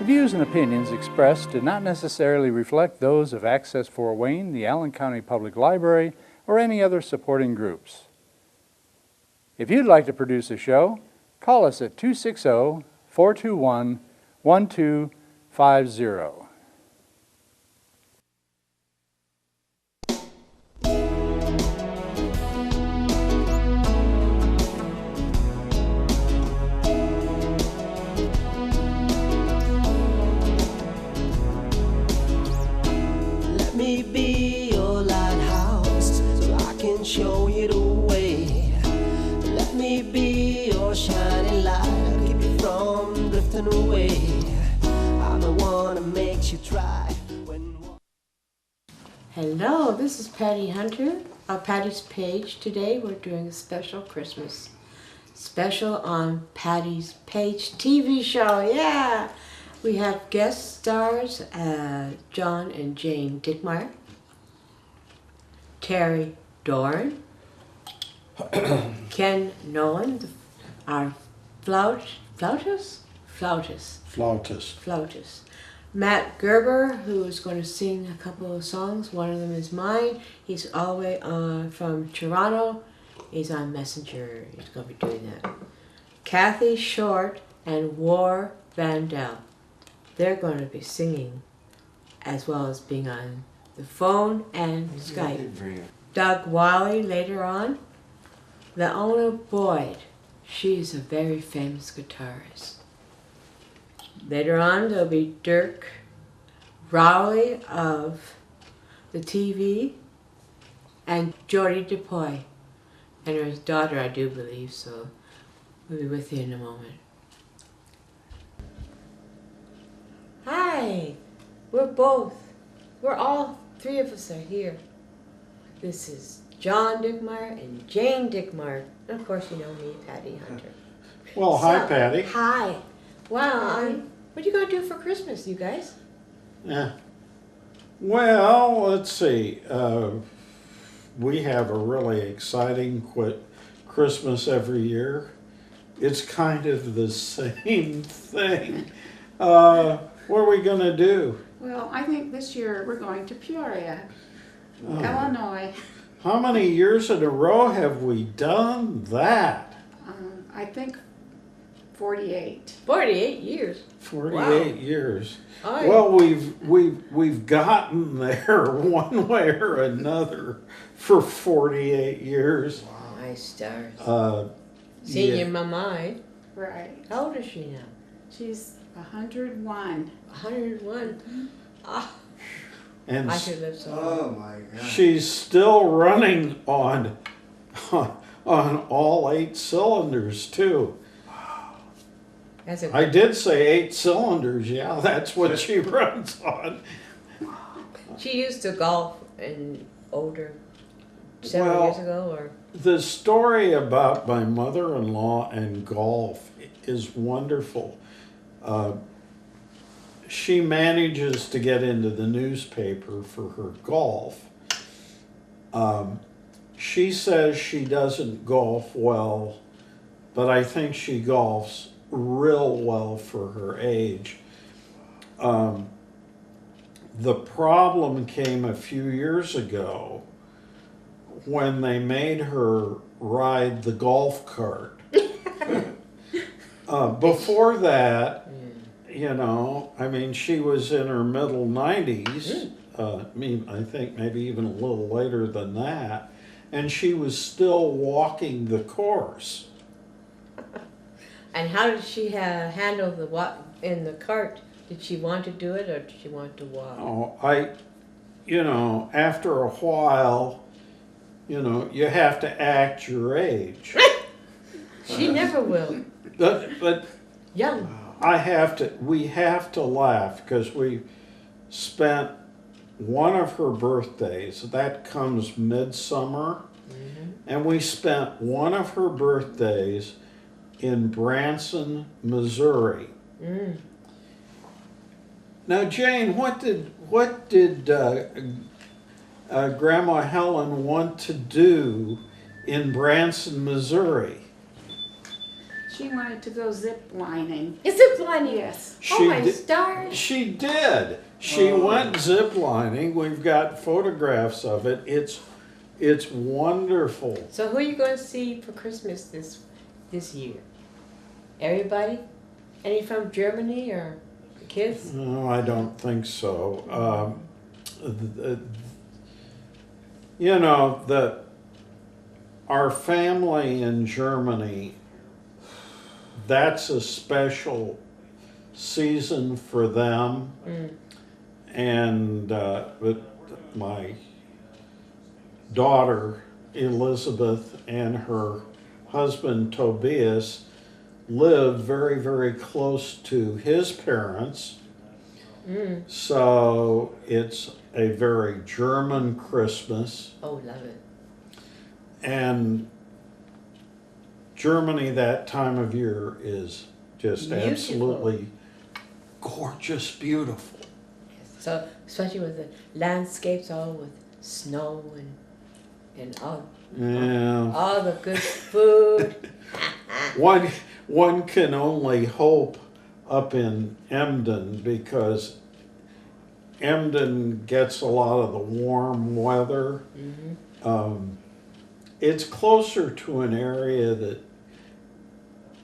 The views and opinions expressed do not necessarily reflect those of Access Fort Wayne, the Allen County Public Library, or any other supporting groups. If you'd like to produce a show, call us at 260-421-1250. Let me be your lighthouse so I can show you the way. Let me be your shining light, I'll keep you from drifting away. I'm the one that makes you try when... Hello, this is Patty Hunter of Patty's Page. Today we're doing a special Christmas special on Patty's Page TV show. Yeah! We have guest stars John and Jane Dickmeyer, Terry Doran, Ken Noland, our flautist, Matt Gerber, who is going to sing a couple of songs. One of them is mine. He's all the way from Toronto. He's on Messenger. He's going to be doing that. Kathy Shortt and Vandal. They're going to be singing as well as being on the phone and Skype. Doug Wylie later on. Liona Boyd. She's a very famous guitarist. Later on there'll be Dirk, Rowley of the TV, and Jodi Depoy, and her daughter, I do believe, so we'll be with you in a moment. Hi, we're all three of us are here. This is John Dickmeyer and Jane Dickmeyer, and of course you know me, Patty Hunter. Well, hi, Patty. Hi. Wow, what are you going to do for Christmas, you guys? Yeah. Well, let's see. We have a really exciting Christmas every year. It's kind of the same thing. What are we going to do? Well, I think this year we're going to Peoria, Illinois. How many years in a row have we done that? I think 48. 48 years. 48 years. Oh, Well, we've gotten there one way or another for 48 years. my stars. Yeah. In my mind. Right. How old is she now? She's 101. 101. Ah, And I could live so long. Oh my God. she's still running on all 8 cylinders too. That's a I did say 8 cylinders. Yeah, that's what she runs on. She used to golf in several years ago, or The story about my mother-in-law and golf is wonderful. She manages to get into the newspaper for her golf. She says she doesn't golf well, but I think she golfs real well for her age. The problem came a few years ago when they made her ride the golf cart. Before that, you know, I mean, she was in her middle 90s. I think maybe even a little later than that. And she was still walking the course. and how did she handle the walk in the cart? Did she want to do it, or did she want to walk? Oh, after a while, you have to act your age. She never will. But Young. we have to laugh because we spent one of her birthdays, that comes midsummer, and we spent one of her birthdays in Branson, Missouri. Now, Jane, what did Grandma Helen want to do in Branson, Missouri? She wanted to go zip lining. Is it funny? Yes. Oh my did- stars. She did. She went zip lining. We've got photographs of it. It's wonderful. So who are you going to see for Christmas this year? Everybody? Any from Germany or the kids? No, I don't think so. You know, our family in Germany, that's a special season for them. And but my daughter Elizabeth and her husband Tobias lived very, very close to his parents. So it's a very German Christmas. Oh, love it. And Germany that time of year is just Beautiful. absolutely gorgeous, beautiful. So, especially with the landscapes all with snow and all the good food. One can only hope up in Emden because Emden gets a lot of the warm weather. It's closer to an area that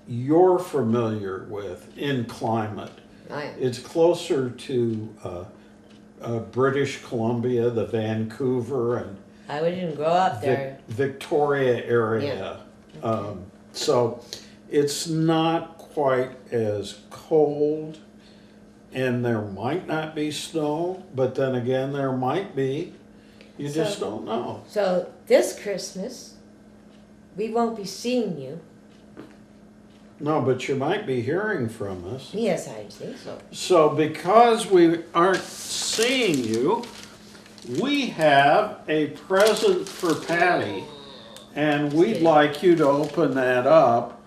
you're familiar with in climate. Right. It's closer to British Columbia, the Vancouver and I didn't grow up there. Victoria area. So it's not quite as cold, and there might not be snow, but then again, there might be. You just don't know. So this Christmas, we won't be seeing you. No, but you might be hearing from us. Yes, I think so. So because we aren't seeing you, we have a present for Patty, and we'd like you to open that up.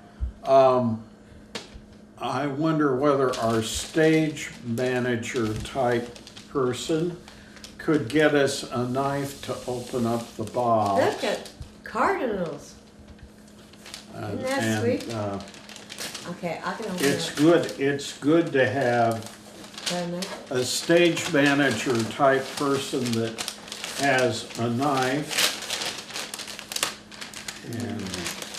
I wonder whether our stage manager type person could get us a knife to open up the box. Look at cardinals. Isn't that And, sweet? Okay, I can open it's it. good. It's good to have Up. a stage manager type person that has a knife. And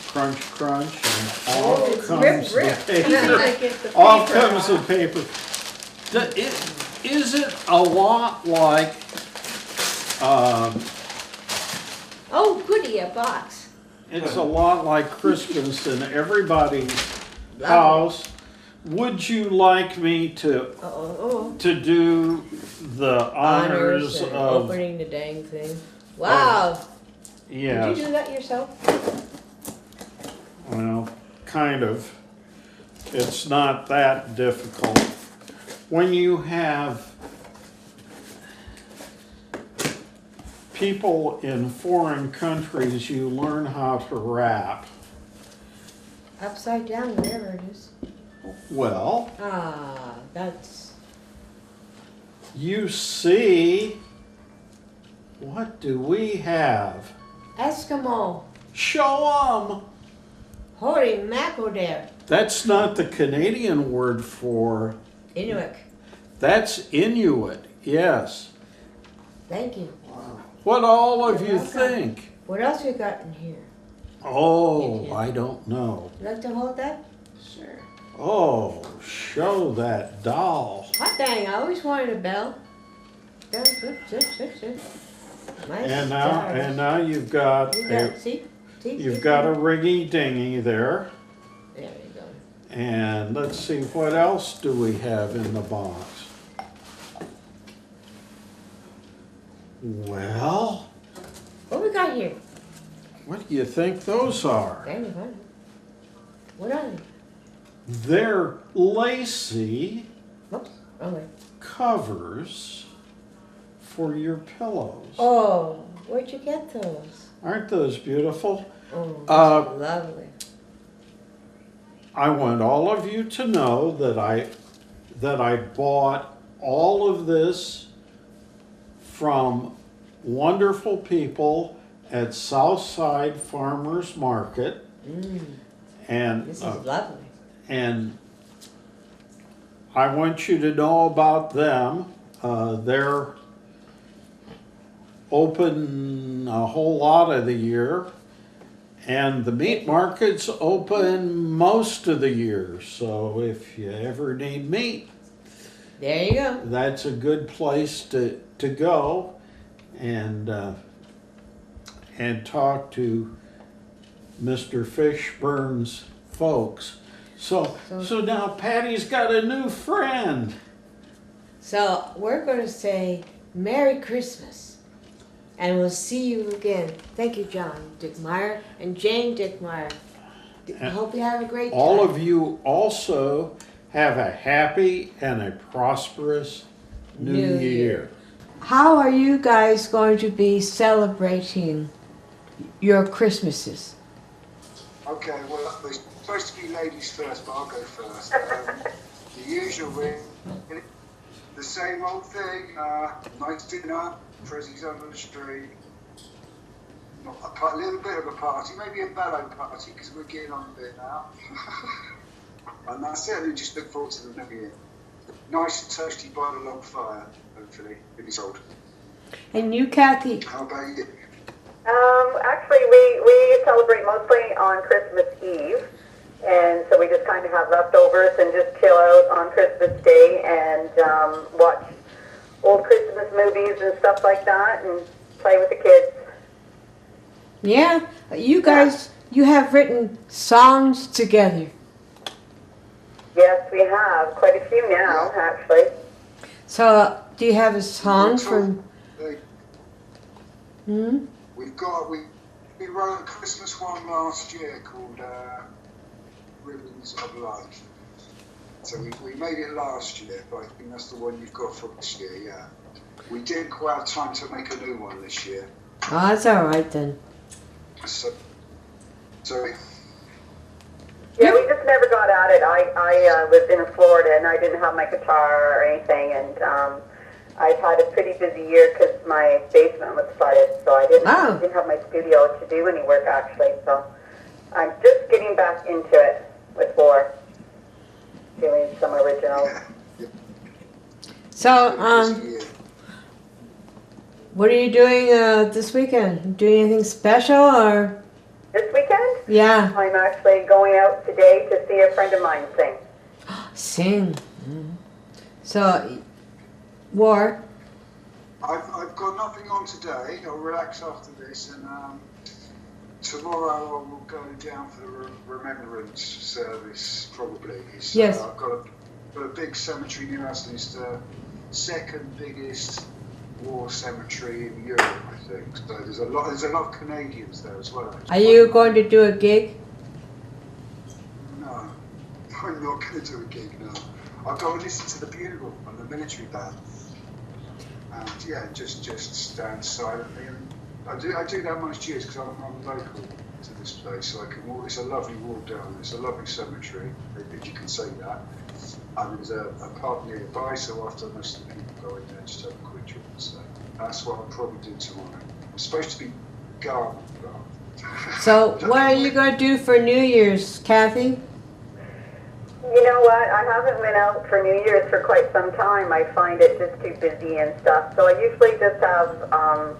crunch, crunch, and off Oh, it's comes rip, the rip. paper. I get the Off paper comes the off. paper. Is it a lot like, Oh, goody, a box. it's a lot like Christmas in everybody's Lovely. house? Would you like me to Oh. do the honors and of, opening the dang thing. Wow. Did you yes, do that yourself? well, kind of. It's not that difficult. When you have people in foreign countries, you learn how to rap. Upside down, whatever it is. Well, Ah, that's. you see, what do we have? Eskimo. Show 'em! Holy mackerel there. That's not the Canadian word for, Inuit. that's Inuit, yes. Thank you. What all of You're you welcome. think? What else we got in here? Oh, I don't know. You like to hold that? Sure. Oh, show that doll. Hot dang, I always wanted a bell. Yeah, good. Nice And stars. now you've got You a, got, see? you've got a ringy dingy there. There you go. And let's see, what else do we have in the box? Well, What we got here? what do you think those are? There you go. What are they? They're lacy Oops. Oh, wait. covers for your pillows. Oh, where'd you get those? Aren't those beautiful? Oh, Uh, lovely. I want all of you to know that I bought all of this from wonderful people at Southside Farmers Market. And This is lovely. and I want you to know about them. They're open a whole lot of the year, and the meat market's open most of the year. So if you ever need meat, There you go. that's a good place to go and talk to Mr. Fishburne's folks. So now Patty's got a new friend. So we're going to say Merry Christmas, and we'll see you again. Thank you, John Dickmeyer and Jane Dickmeyer. I hope you have a great time. All of you also have a happy and a prosperous New Year. How are you guys going to be celebrating your Christmases? Okay, well, it's supposed to be ladies first, but I'll go first. The usual, really. The same old thing, nice dinner, Prezzies under the street. A little bit of a party, maybe a balloon party, because we're getting on a bit now. And that's it, and just look forward to the new year. Nice and toasty by the log fire, hopefully, if it's old. And you, Kathy? How about you? Actually, we celebrate mostly on Christmas Eve, and so we just kind of have leftovers and just chill out on Christmas Day and watch old Christmas movies and stuff like that and play with the kids. Yeah, you guys, you have written songs together. Yes, we have quite a few now, actually. So, do you have a song from... We wrote a Christmas one last year called Ribbons of Life. So we made it last year, but I think that's the one you've got for this year, yeah. We didn't quite have time to make a new one this year. Oh, that's all right then. So Yeah, we just never got at it. I was in Florida and I didn't have my guitar or anything, and I've had a pretty busy year because my basement was flooded, so I didn't have my studio to do any work actually. So I'm just getting back into it with War, doing some originals. yeah. So, what are you doing this weekend? Doing anything special or? This weekend? Yeah. I'm actually going out today to see a friend of mine sing. Sing. Mm-hmm. So, War? I've got nothing on today. I'll relax after this, and tomorrow I will go down for the remembrance service, probably. So Yes. I've got a big cemetery near us, and it's the second biggest war cemetery in Europe, I think. So there's a lot of Canadians there as well. Are you going to do a gig? No, I'm not going to do a gig, no. I've got to listen to the bugle and the military band. And yeah, just stand silently. And I do that most years because I'm local to this place, so I can walk. It's a lovely walk down. It's a lovely cemetery, if you can say that. And there's a park nearby, so often most of the people go in there just have a quick drink. So that's what I'll probably do tomorrow. I'm supposed to be gardening. So, what are you going to do for New Year's, Kathy? You know what? I haven't been out for New Year's for quite some time. I find it just too busy and stuff. So I usually just have a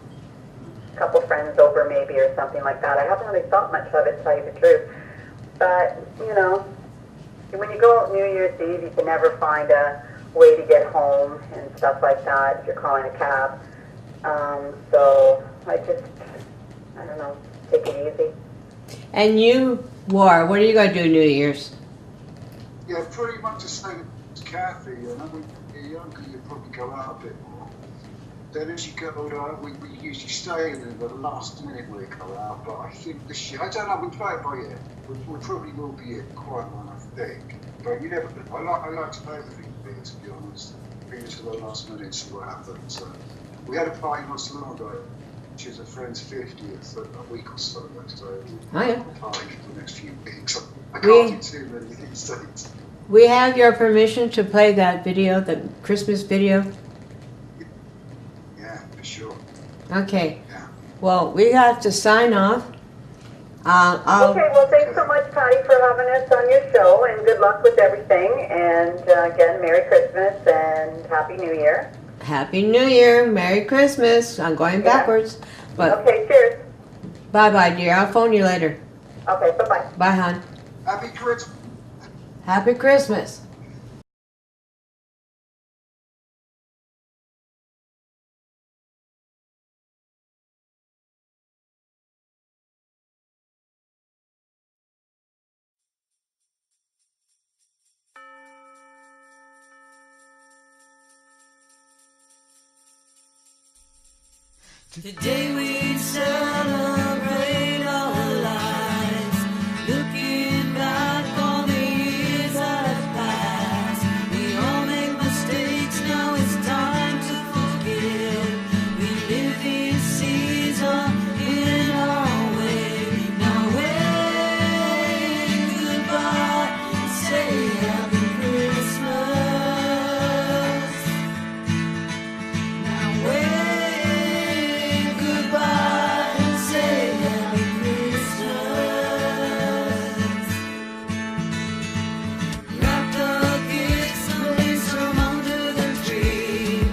couple friends over maybe or something like that. I haven't really thought much of it, to tell you the truth. But, you know, when you go out New Year's Eve, you can never find a way to get home and stuff like that if you're calling a cab. So I don't know, take it easy. And you, War, what are you going to do New Year's? Yeah, pretty much the same as Kathy. And when you're younger, you probably go out a bit more. Then as you get older, we usually stay in the last minute we go out. But I think this year, I don't know, we play it by ear. We probably will be in quite one, I think. But you never, I like to play everything big, to be honest. Bring it to the last minute, see what happens. So we had a party not so long ago, which is a friend's 50th, a week or so ago. So Oh, yeah. we'll party for the next few weeks. I can't do too many these days. We have your permission to play that video, the Christmas video? Yeah, for sure. Okay. Yeah. Well, we have to sign off. Okay, well, thanks so much, Patty, for having us on your show, and good luck with everything. And again, Merry Christmas and Happy New Year. Happy New Year, Merry Christmas. I'm going backwards, but Okay, cheers. bye-bye, dear. I'll phone you later. Okay, bye-bye. Bye, hon. Happy Christmas. Happy Christmas. Today we celebrate our lives, looking back on the years that have passed. We all make mistakes, now it's time to forgive. We live this season in our way. Now wave goodbye, say Happy Christmas. Now wave goodbye and say Happy Christmas. Wrap the gifts and place them under the tree.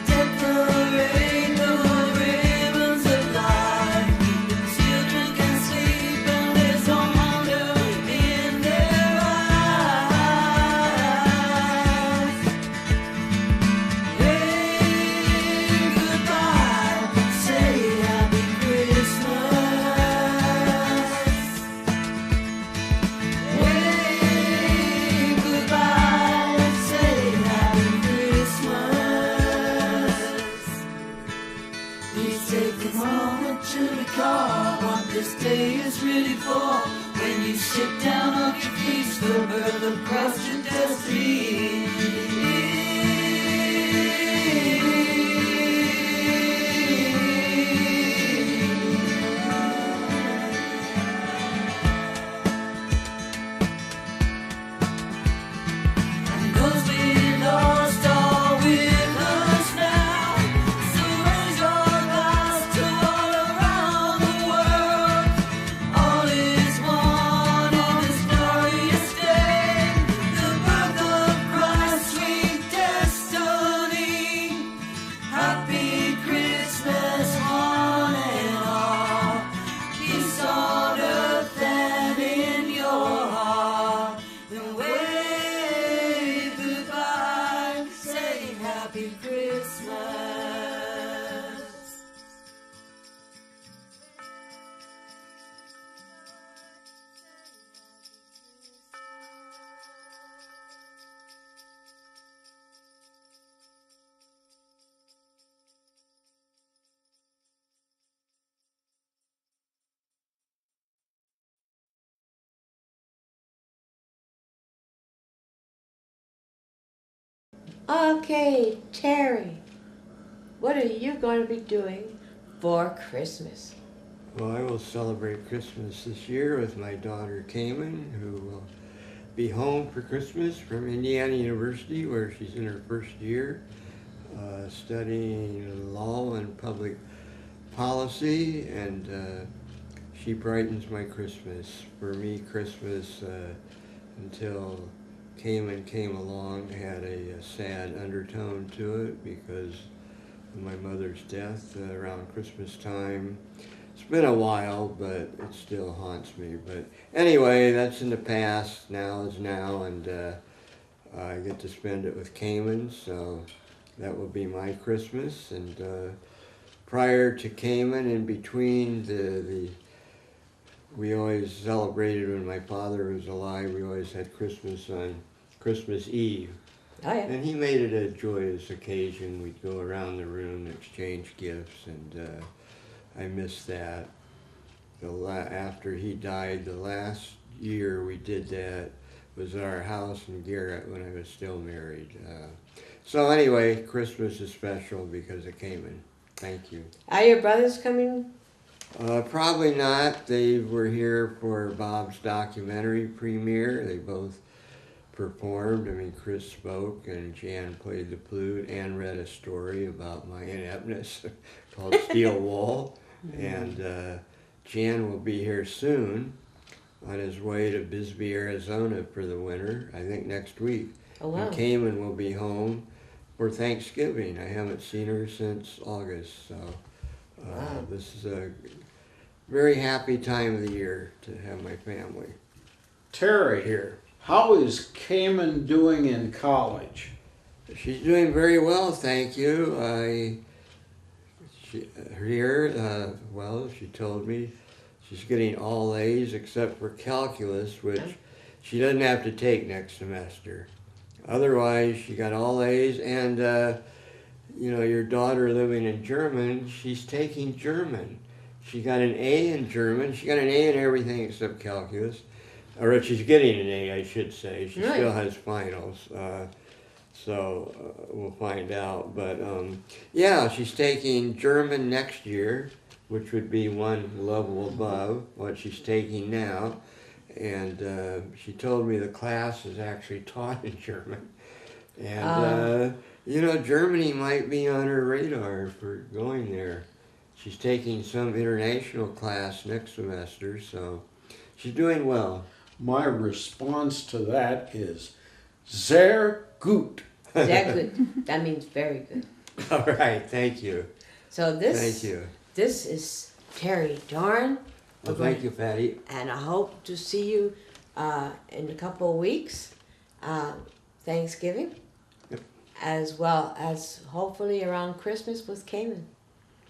Decorate the ribbons of light. The children can sleep and there's no wonder in their eyes. Wave goodbye, say Happy Christmas. Wave goodbye, say Happy Christmas. Please take a moment to recall what this day is really for. When you sit down on your feast, the birth of Christ your destiny. And those we lost are with us now. So raise your glass to all around the world. All is one on this glorious day. The birth of Christ's sweet destiny. Happy Christmas, one and all. Peace on earth and in your heart. Then wave goodbye, say Happy Christmas. Okay, Terry, what are you going to be doing for Christmas? Well, I will celebrate Christmas this year with my daughter Cayman, who will be home for Christmas from Indiana University, where she's in her first year, studying law and public policy, and she brightens my Christmas. For me, Christmas, until Cayman came along, had a sad undertone to it because of my mother's death around Christmas time. It's been a while, but it still haunts me. But anyway, that's in the past. Now is now, and I get to spend it with Cayman, so that will be my Christmas. And prior to Cayman, in between we always celebrated when my father was alive. We always had Christmas on Christmas Eve. Oh, yeah. And he made it a joyous occasion. We'd go around the room, exchange gifts, and I miss that. After he died, the last year we did that was at our house in Garrett when I was still married. So anyway, Christmas is special because it came in. Thank you. Are your brothers coming? Probably not. They were here for Bob's documentary premiere. They both performed. I mean, Chris spoke and Jan played the flute and read a story about my ineptness called Steel Wall. And Jan will be here soon on his way to Bisbee, Arizona for the winter, I think next week. Oh, wow. And Cayman will be home for Thanksgiving. I haven't seen her since August, so Wow. this is a very happy time of the year to have my family Terry, here. how is Cayman doing in college? She's doing very well, thank you. She told me she's getting all A's except for calculus, which she doesn't have to take next semester. Otherwise, she got all A's, and your daughter living in German, she's taking German. She got an A in German. She got an A in everything except calculus. Or she's getting an A, I should say. She Right. still has finals. So we'll find out. But yeah, she's taking German next year, which would be one level above what she's taking now. And she told me the class is actually taught in German. And, Germany might be on her radar for going there. She's taking some international class next semester, so she's doing well. My response to that is sehr gut. Sehr good. That means very good. All right, thank you. So Thank you. this is Terry Doran. Well, thank you, Patty. And I hope to see you in a couple of weeks, Thanksgiving, Yep. as well as hopefully around Christmas with Cayman.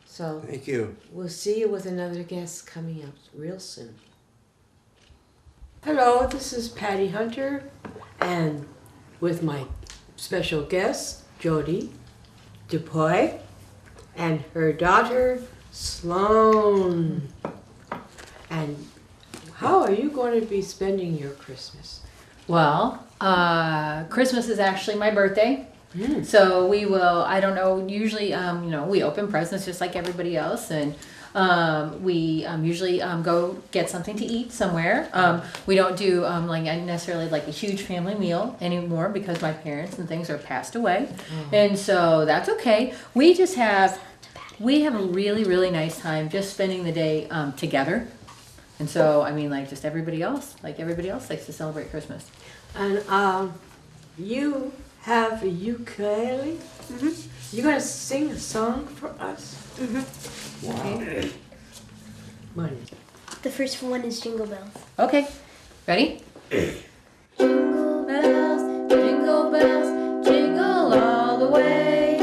So Thank you. we'll see you with another guest coming up real soon. Hello, this is Patty Hunter, and with my special guest, Jodi, Depoy, and her daughter, Sloan. And how are you going to be spending your Christmas? Well, Christmas is actually my birthday. Mm. So we will, I don't know, usually, we open presents just like everybody else. And we usually go get something to eat somewhere. We don't do necessarily like a huge family meal anymore because my parents and things are passed away. And so that's okay. We have a really, really nice time just spending the day together. And so, just everybody else likes to celebrate Christmas. And you have a ukulele? Mm-hmm. You're going to sing a song for us? Mm-hmm. Wow. Okay. What is it? The first one is Jingle Bells. Okay, ready? Jingle bells, jingle all the way.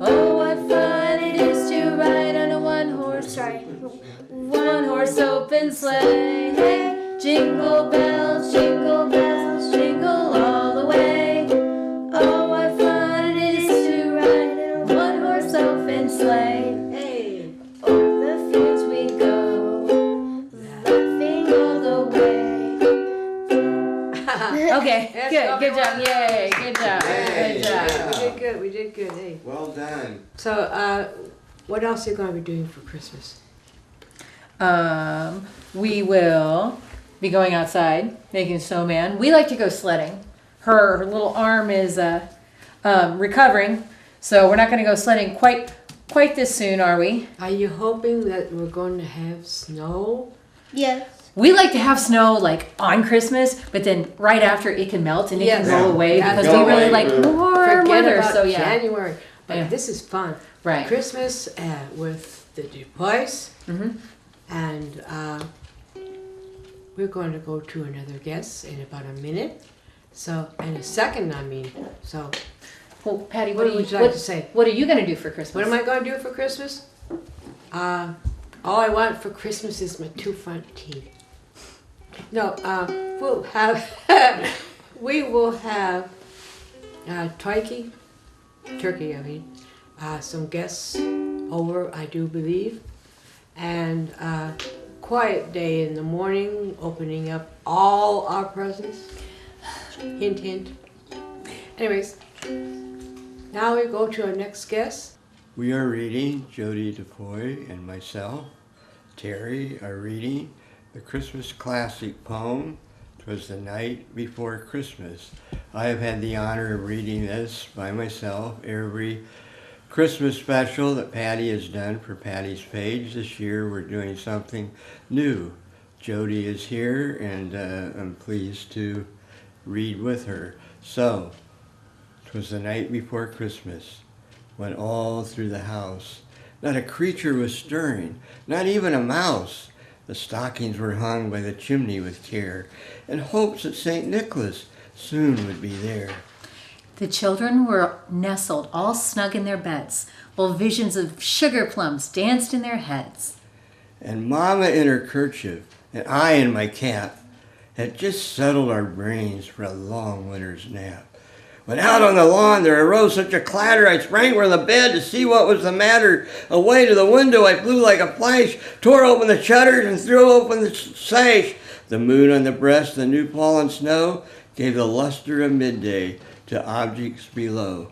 Oh, what fun it is to ride on a one-horse open sleigh. Hey, jingle bells, jingle all the way. Oh, what fun it is to ride in a one-horse open sleigh. Hey. Over the fields we go, laughing all the way. Okay, good job, yay, good job, Yay, good job. yeah. We did good, hey. Well done. So, what else are you going to be doing for Christmas? We will be going outside, making a snowman. We like to go sledding. Her little arm is recovering, so we're not going to go sledding quite this soon, are we? Are you hoping that we're going to have snow? Yes. We like to have snow like on Christmas, but then right after it can melt and it Yes. can go away Yeah. because Go we really away, like yeah. warm Forget weather. about So yeah, January. But Yeah. this is fun. right. Christmas with the Depoys. Mm-hmm. And we're going to go to another guest in about a minute. So, in a second, So, Well, Patty, what would you like to say? What are you going to do for Christmas? What am I going to do for Christmas? All I want for Christmas is my two front teeth. No, we'll have, we will have turkey, some guests over, I do believe. And quiet day in the morning, opening up all our presents. Hint, hint. Anyways, now we go to our next guest. We are reading, Jodi Depoy and myself, Terry, are reading the Christmas classic poem, "'Twas the Night Before Christmas." I have had the honor of reading this by myself every Christmas special that Patty has done for Patty's page. This year we're doing something new. Jodi is here, and I'm pleased to read with her. So, 'twas the night before Christmas, when all through the house not a creature was stirring, not even a mouse. The stockings were hung by the chimney with care, in hopes that St. Nicholas soon would be there. The children were nestled all snug in their beds, while visions of sugar plums danced in their heads. And Mama in her kerchief, and I in my cap, had just settled our brains for a long winter's nap. When out on the lawn there arose such a clatter, I sprang from the bed to see what was the matter. Away to the window I flew like a flash, tore open the shutters and threw open the sash. The moon on the breast, the new fallen snow, gave the luster of midday to objects below.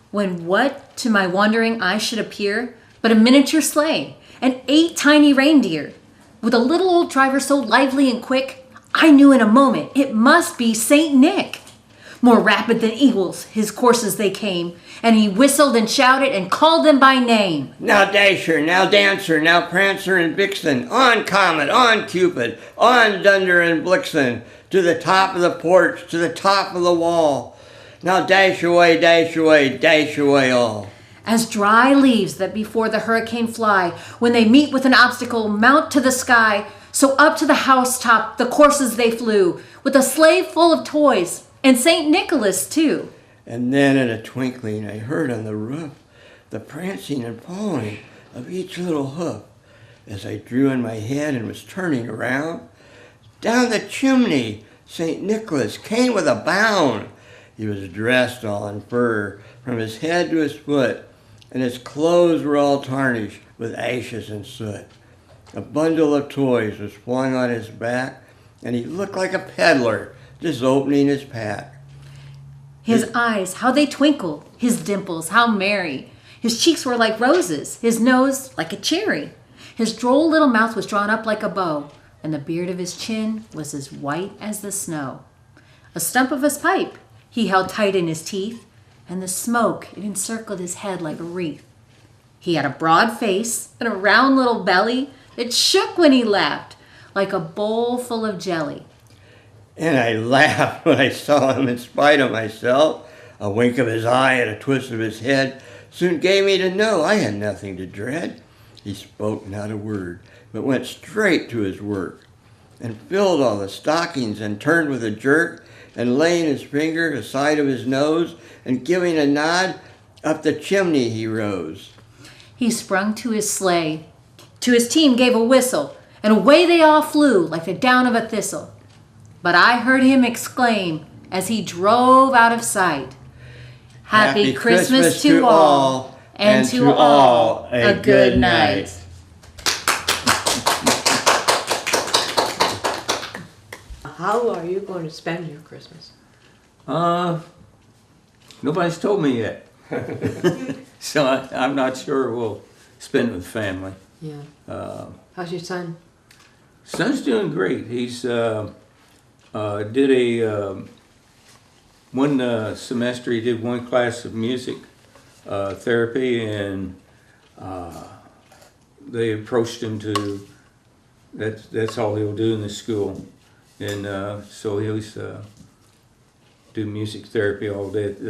When what to my wondering eye should appear but a miniature sleigh and 8 tiny reindeer, with a little old driver so lively and quick, I knew in a moment it must be Saint Nick. More rapid than eagles, his courses they came, and he whistled and shouted and called them by name. Now Dasher, now Dancer, now Prancer and Vixen, on Comet, on Cupid, on Dunder and Blixen, to the top of the porch, to the top of the wall. Now dash away, dash away, dash away all. As dry leaves that before the hurricane fly, when they meet with an obstacle, mount to the sky, so up to the housetop the courses they flew, with a sleigh full of toys, and St. Nicholas too. And then in a twinkling I heard on the roof the prancing and pawing of each little hoof. As I drew in my head and was turning around, down the chimney St. Nicholas came with a bound. He was dressed all in fur from his head to his foot, and his clothes were all tarnished with ashes and soot. A bundle of toys was flung on his back, and he looked like a peddler just opening his pack. His eyes, how they twinkled, his dimples, how merry. His cheeks were like roses, his nose like a cherry. His droll little mouth was drawn up like a bow, and the beard of his chin was as white as the snow. A stump of his pipe he held tight in his teeth, and the smoke, it encircled his head like a wreath. He had a broad face and a round little belly that shook when he laughed, like a bowl full of jelly. And I laughed when I saw him in spite of myself. A wink of his eye and a twist of his head soon gave me to know I had nothing to dread. He spoke not a word, but went straight to his work, and filled all the stockings, and turned with a jerk, and laying his finger aside of his nose, and giving a nod, up the chimney he rose. He sprung to his sleigh, to his team gave a whistle, and away they all flew like the down of a thistle. But I heard him exclaim as he drove out of sight, Happy Christmas to all, and to all a good night. How are you going to spend your Christmas? Nobody's told me yet. So I'm not sure we'll spend it with family. Yeah. How's your son? Son's doing great. He's did a one semester. He did one class of music therapy, and they approached him to that's all he'll do in the school, and so he's do music therapy all day at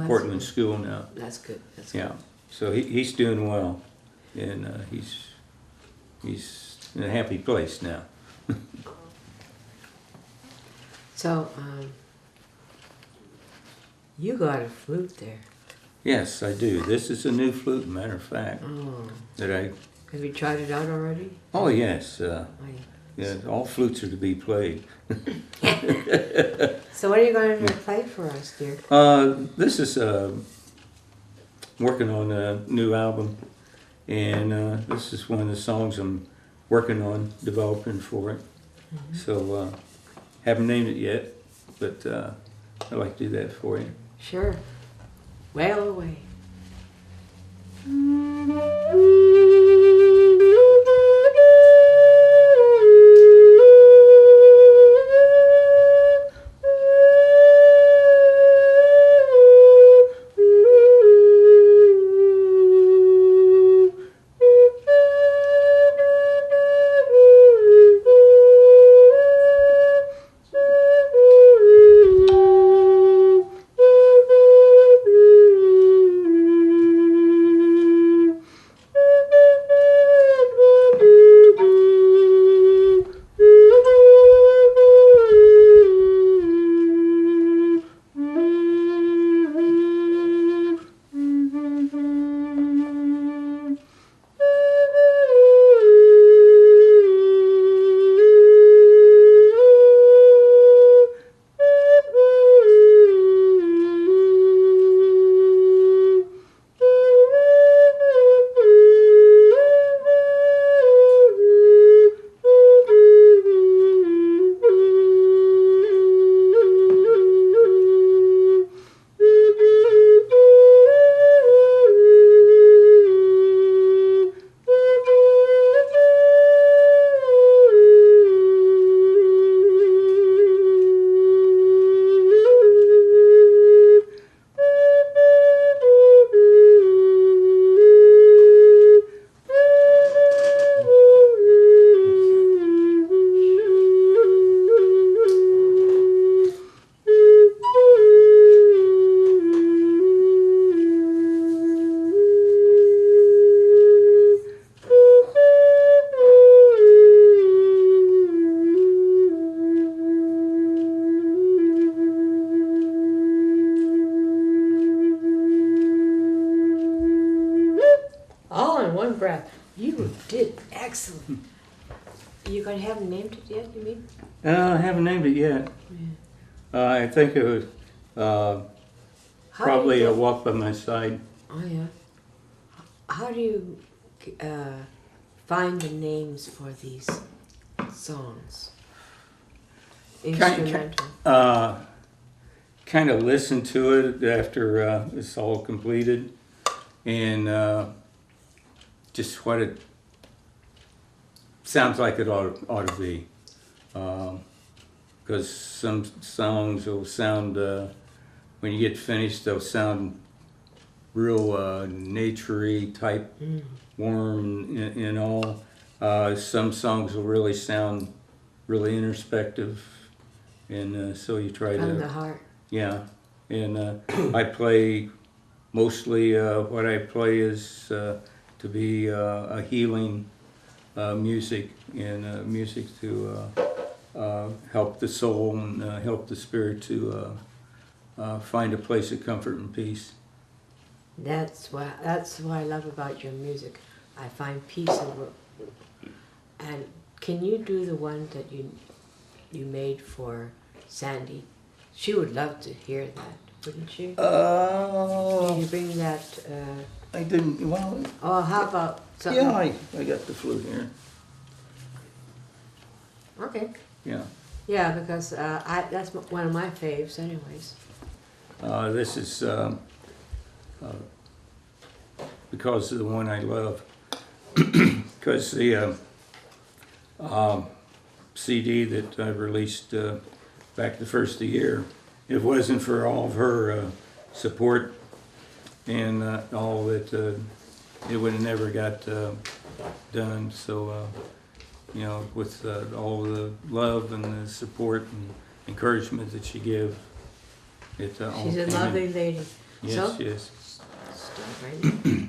Portland School now. That's good. That's yeah. good. So he's doing well, and he's in a happy place now. So, you got a flute there. Yes, I do. This is a new flute, matter of fact. Oh. That I. Have you tried it out already? Oh yes. Yeah, all flutes are to be played. So what are you going to play for us, dear? This is working on a new album, and this is one of the songs I'm working on developing for it. Mm-hmm. So haven't named it yet, but I'd like to do that for you. Sure. Wail away. one breath. You did excellent. You gonna have named it yet, you mean? I haven't named it yet. I think it was probably a Walk by My Side. Oh, yeah. How do you find the names for these songs? Instrumental. Kind of listen to it after it's all completed, and just what it sounds like it ought to be. Because some songs will sound, when you get finished, they'll sound real naturey type, warm and all. Some songs will really sound really introspective, and so you try From to. the heart. Yeah, and I play mostly. What I play is to be a healing music, and music to help the soul and help the spirit to find a place of comfort and peace. That's what I love about your music. I find peace in it. And can you do the one that you made for Sandy? She would love to hear that, wouldn't she? Can you bring that? I didn't. Well. Oh, how about something? Yeah, I got the flute here. Okay. Yeah. Yeah, because that's one of my faves, anyways. This is because of the one I love. Because the CD that I released back the first of the year, if it wasn't for all of her support and all that, it would have never got done. So, you know, with all the love and the support and encouragement that she gave, it all She's a came lovely in. lady. Yes, So? yes. Start right now.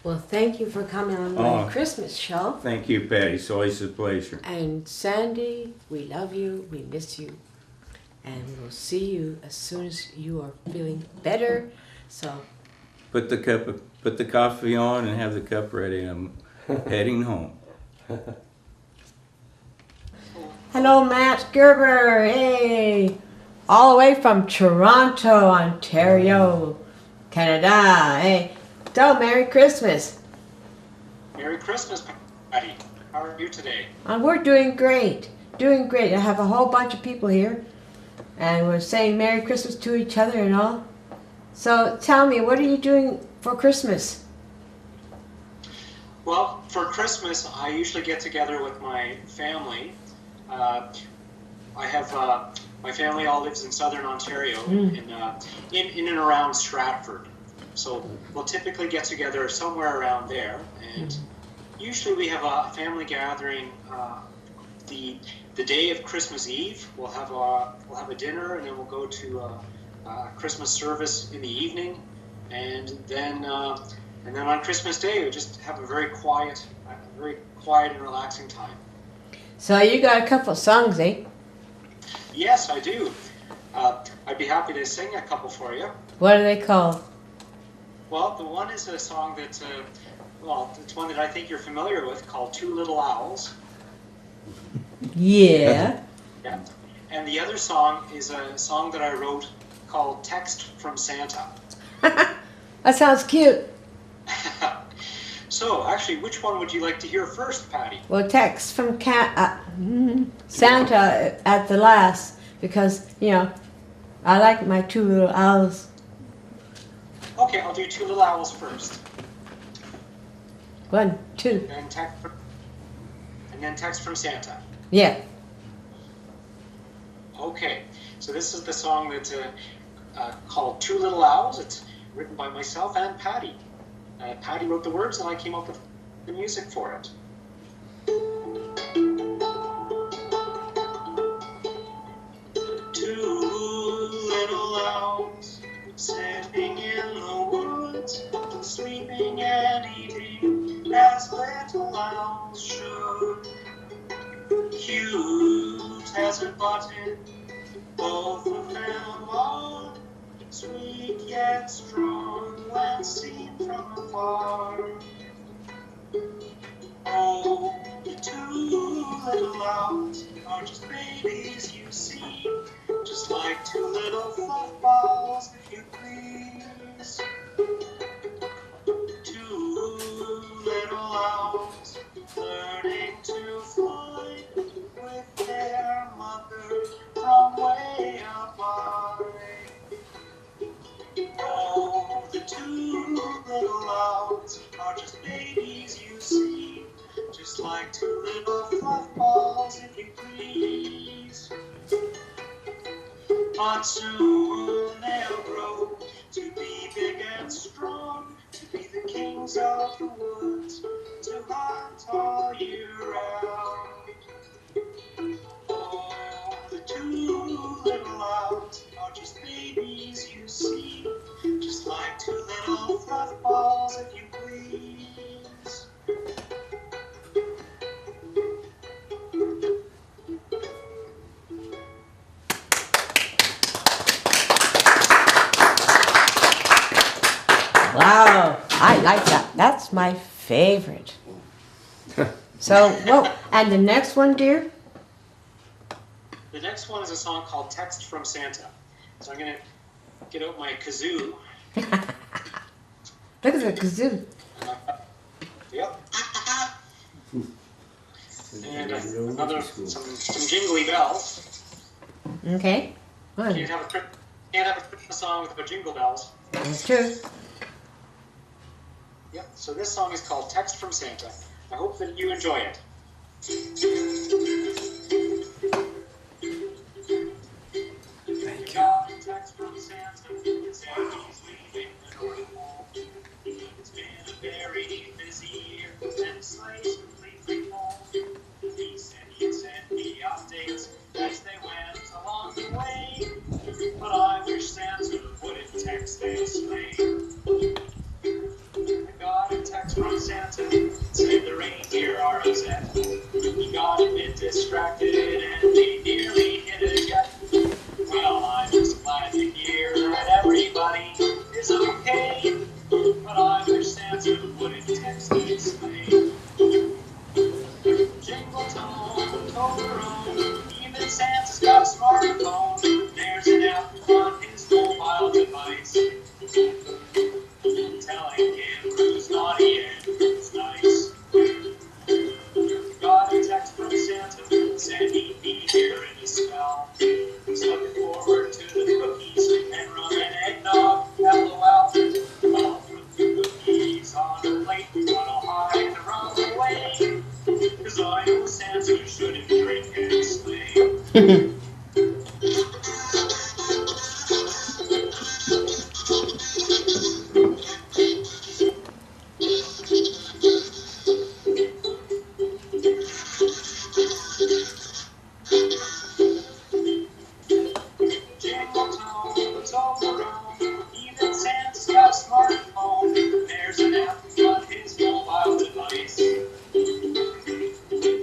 Well, thank you for coming on my Christmas show. Thank you, Patty. It's always a pleasure. And Sandy, we love you, we miss you, and we will see you as soon as you are feeling better. So Put the coffee on and have the cup ready. I'm heading home. hello, Matt Gerber. Hey, all the way from Toronto, Ontario, Canada. Hey, so Merry Christmas. Merry Christmas, Patty. How are you today? We're doing great. Doing great. I have a whole bunch of people here, and we're saying Merry Christmas to each other and all. So tell me, what are you doing for Christmas? Well, for Christmas, I usually get together with my family. I have my family all lives in southern Ontario, in and around Stratford. So we'll typically get together somewhere around there, and usually we have a family gathering the day of Christmas Eve. We'll have a dinner, and then we'll go to a Christmas service in the evening, and then on Christmas Day we just have a very quiet and relaxing time. So you got a couple songs, eh? Yes, I do. I'd be happy to sing a couple for you. What are they called? Well, the one is a song that, it's one that I think you're familiar with, called Two Little Owls. Yeah. Yeah. And the other song is a song that I wrote called Text from Santa. That sounds cute. So, actually, which one would you like to hear first, Patty? Well, text from Santa at the last, because, I like my two little owls. Okay, I'll do Two Little Owls first. 1, 2. And then Text from Santa. Yeah. Okay, so this is the song that's called Two Little Owls. It's written by myself and Patty. Patty wrote the words, and I came up with the music for it. Two little owls sitting in the woods, sleeping and eating as little owls should. Cute as a button, both of them are sweet yet strong when seen from afar. Oh, the two little owls are just babies, you see, just like two little fluff balls, if you please. Two little owls learning to fly with their mother from way up high. Oh, the two little owls are just babies, you see, just like two little fluff balls, if you please. But soon they'll grow to be big and strong, to be the kings of the woods, to hunt all year round. Oh, the two little owls are just babies, you see, just like two little fluff balls, if you please. Wow, I like that. That's my favorite. So, and the next one, dear? The next one is a song called Text from Santa. So I'm going to get out my kazoo. Look at the kazoo. Yep. And some jingly bells. Okay. Good. Can't have a Christmas song without jingle bells. That's true. Yep. So this song is called Text from Santa. I hope that you enjoy it. Thank you. Text from Santa. Santa's leaving the North Pole. It's been a very busy year, and sleighs completely full. He said he'd send me updates as they went along the way, but I wish Santa wouldn't text and sleigh. I got a text advice. Telling him who's naughty and who's nice. Got a text from Santa, said he'd be here in a spell. He's looking forward to the cookies and rum and eggnog. LOL. I'll put the cookies on a plate, but I'll hide the rum away. 'Cause I know Santa shouldn't drink and slay. Even Santa's got a smartphone. There's an app on his mobile device.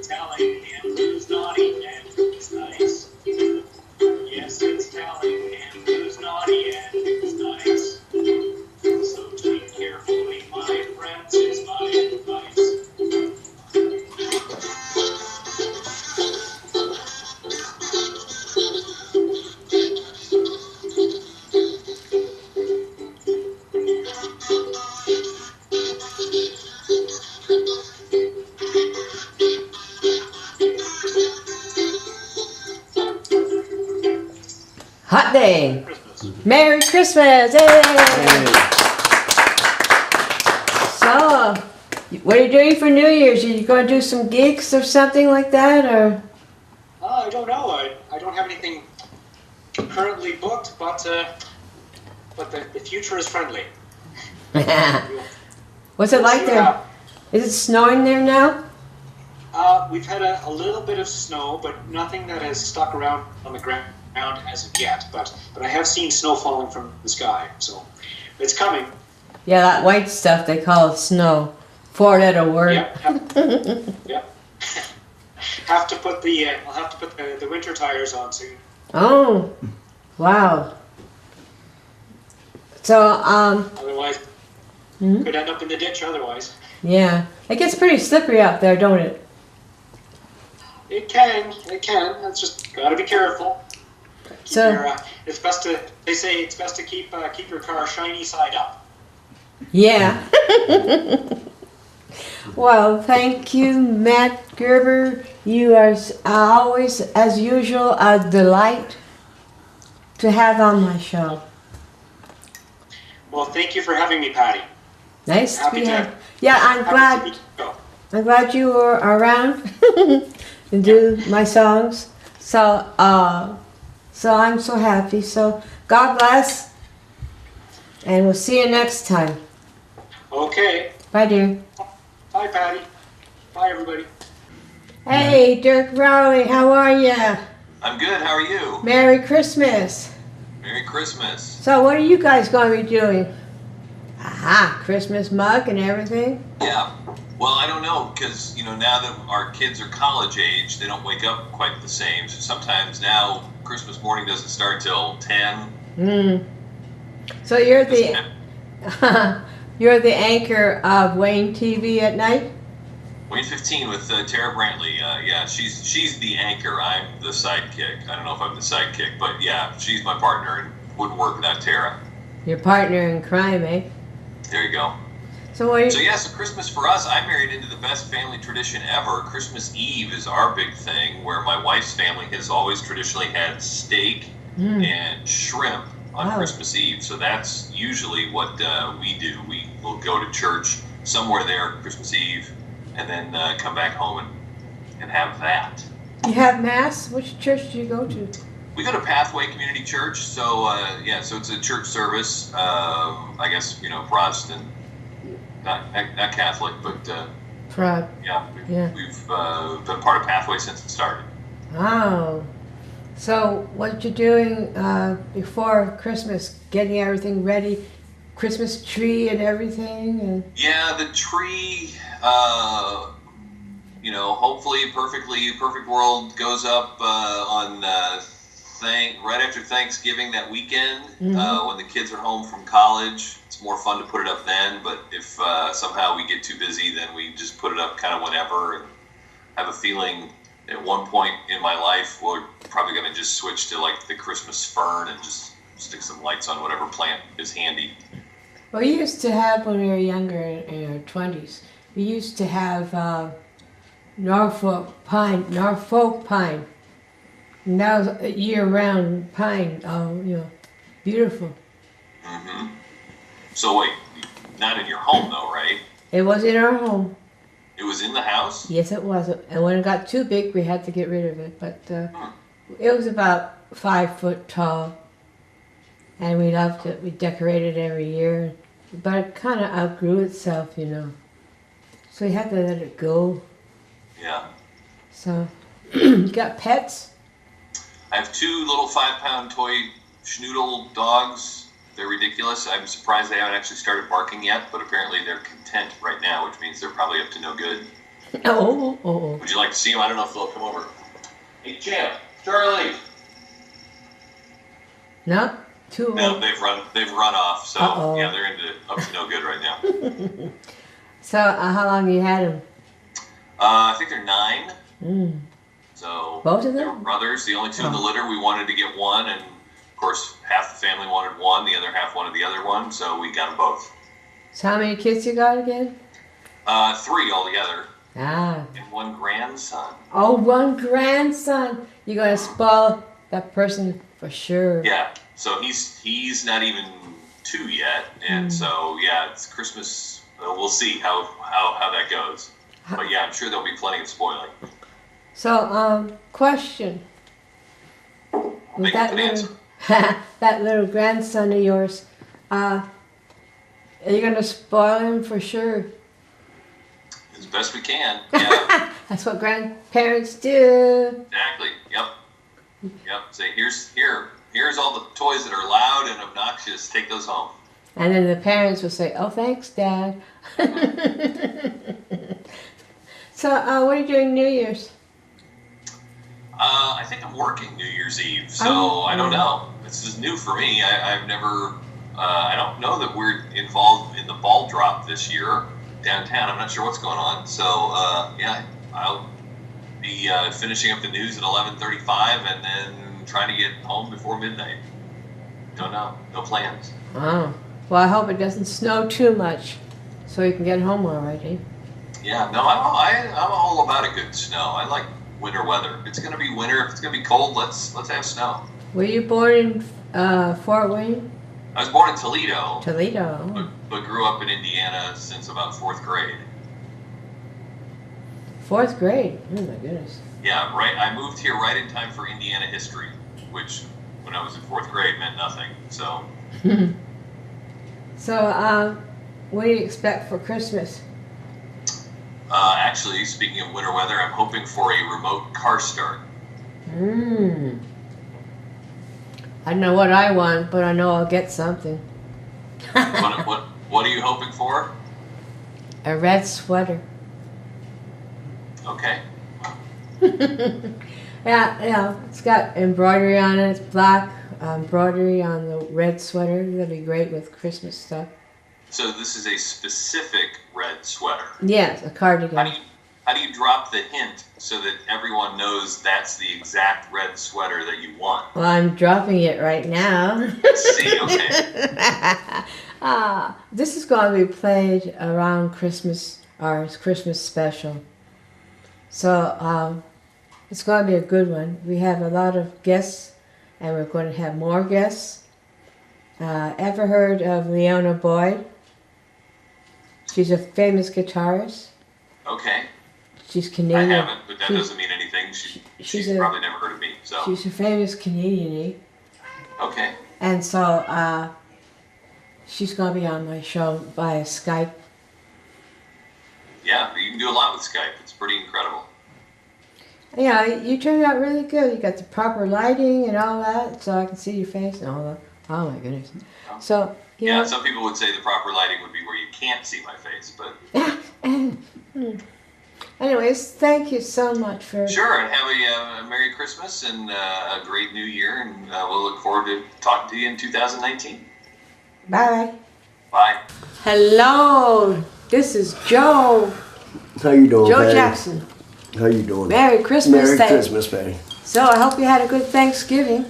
Telling him who's naughty and who's nice. Yes, it's telling him who's naughty and who's nice. So tweet carefully, my friends, is my advice. Hot day. Merry Christmas. Hey. So, what are you doing for New Year's? Are you going to do some gigs or something like that, or? I don't know. I don't have anything currently booked, but the future is friendly. What's it like there? Is it snowing there now? We've had a little bit of snow, but nothing that has stuck around on the ground as of yet. But I have seen snow falling from the sky, so it's coming. Yeah, that white stuff they call snow. Four-letter word. Yep. Have to put I'll have to put the winter tires on soon. Oh, wow. So, Otherwise, could end up in the ditch. Otherwise, yeah, it gets pretty slippery out there, don't it? it can. It's just gotta be careful. So, It's best to. They say it's best to keep your car shiny side up. yeah. Well, thank you, Matt Gerber. You are always, as usual, a delight to have on my show. Well, thank you for having me, Patty. Nice to Happy be to- here. Yeah, I'm Happy glad. to meet you. I'm glad you were around to do my songs. So I'm so happy. So God bless, and we'll see you next time. Okay. Bye, dear. Bye, Patty. Bye, everybody. Hey, Dirk Rowley, how are you? I'm good. How are you? Merry Christmas. Merry Christmas. So what are you guys going to be doing? Aha, Christmas mug and everything? Yeah. Well, I don't know, because, now that our kids are college age, they don't wake up quite the same. So sometimes now Christmas morning doesn't start till 10. So you're the you're the anchor of Wayne TV at night? Wayne 15 with Tara Brantley. Yeah, she's the anchor. I'm the sidekick. I don't know if I'm the sidekick, but yeah, she's my partner and wouldn't work without Tara. Your partner in crime, eh? There you go. So what? So Christmas for us, I married into the best family tradition ever. Christmas Eve is our big thing, where my wife's family has always traditionally had steak and shrimp on Christmas Eve. So that's usually what we do. We will go to church somewhere there Christmas Eve, and then come back home and have that. You have mass? Which church do you go to? We go to Pathway Community Church, so so it's a church service. I guess Protestant, not Catholic, but we've been part of Pathway since it started. Oh, so what you doing before Christmas? Getting everything ready, Christmas tree and everything, and yeah, the tree. Hopefully, perfect world goes up on. Right after Thanksgiving that weekend, when the kids are home from college. It's more fun to put it up then, but if somehow we get too busy, then we just put it up kind of whenever. And I have a feeling at one point in my life, we're probably going to just switch to like the Christmas fern and just stick some lights on whatever plant is handy. Well, we used to have, when we were younger, in our 20s, we used to have Norfolk pine. And that was a year-round pine, beautiful. Mm-hmm. So wait, not in your home though, right? It was in our home. It was in the house? Yes, it was. And when it got too big, we had to get rid of it. But it was about 5 foot tall. And we loved it. We decorated it every year. But it kind of outgrew itself, So we had to let it go. Yeah. So, you got pets? I have 2 little 5-pound toy schnoodle dogs. They're ridiculous. I'm surprised they haven't actually started barking yet, but apparently they're content right now, which means they're probably up to no good. Oh. Would you like to see them? I don't know if they'll come over. Hey, Champ, Charlie. No, too No, old. they've run off. So Uh-oh. yeah, they're up to no good right now. So, how long you had them? I think they're 9. Mm. So Both of they were them? brothers. The only 2 in the litter. We wanted to get one, and of course, half the family wanted one. The other half wanted the other one. So we got them both. So how many kids you got again? 3 altogether, Ah. and 1 grandson. Oh, 1 grandson. You're going to spoil that person for sure. Yeah. So he's not even 2 yet, and so yeah, it's Christmas. We'll see how that goes. But yeah, I'm sure there'll be plenty of spoiling. So, question. With Make up an answer. that little grandson of yours, are you going to spoil him for sure? As best we can. Yeah. That's what grandparents do. Exactly. Yep. Say here's all the toys that are loud and obnoxious. Take those home. And then the parents will say, "Oh, thanks, Dad." So, what are you doing New Year's? I think I'm working New Year's Eve, so I don't know. This is new for me. I've never. I don't know that we're involved in the ball drop this year downtown. I'm not sure what's going on. So yeah, I'll be finishing up the news at 11:35 and then trying to get home before midnight. Don't know. No plans. Oh, well, I hope it doesn't snow too much, so you can get home all right, eh? Yeah, no, I'm all about a good snow. I like winter weather. If it's going to be winter, if it's going to be cold, let's have snow. Were you born in Fort Wayne? I was born in Toledo. Toledo. But grew up in Indiana since about 4th grade. 4th grade. Oh my goodness. Yeah, right. I moved here right in time for Indiana history, which when I was in 4th grade meant nothing. So. So, what do you expect for Christmas? Actually, speaking of winter weather, I'm hoping for a remote car start. I don't know what I want, but I know I'll get something. What are you hoping for? A red sweater. Okay. Yeah, it's got embroidery on it. It's black embroidery on the red sweater. That'll be great with Christmas stuff. So this is a specific red sweater. Yes, a cardigan. How do you drop the hint so that everyone knows that's the exact red sweater that you want? Well, I'm dropping it right now. See, okay. This is going to be played around Christmas, our Christmas special. So it's going to be a good one. We have a lot of guests, and we're going to have more guests. Ever heard of Leona Boyd? She's a famous guitarist. Okay. She's Canadian. I haven't, but that doesn't mean anything. She's probably never heard of me. So. She's a famous Canadian, Okay. And so she's going to be on my show via Skype. Yeah, you can do a lot with Skype. It's pretty incredible. Yeah, you turned out really good. You got the proper lighting and all that, so I can see your face and all that. Oh my goodness. So yeah, some people would say the proper lighting would be where you can't see my face, but. Anyways, thank you so much for. Sure, and have a Merry Christmas and a great New Year, and we'll look forward to talking to you in 2019. Bye. Bye. Hello, this is Joe. How you doing, Joe Patty? Jackson. How you doing? Merry Christmas, Merry Patty. Christmas, Patty. So I hope you had a good Thanksgiving.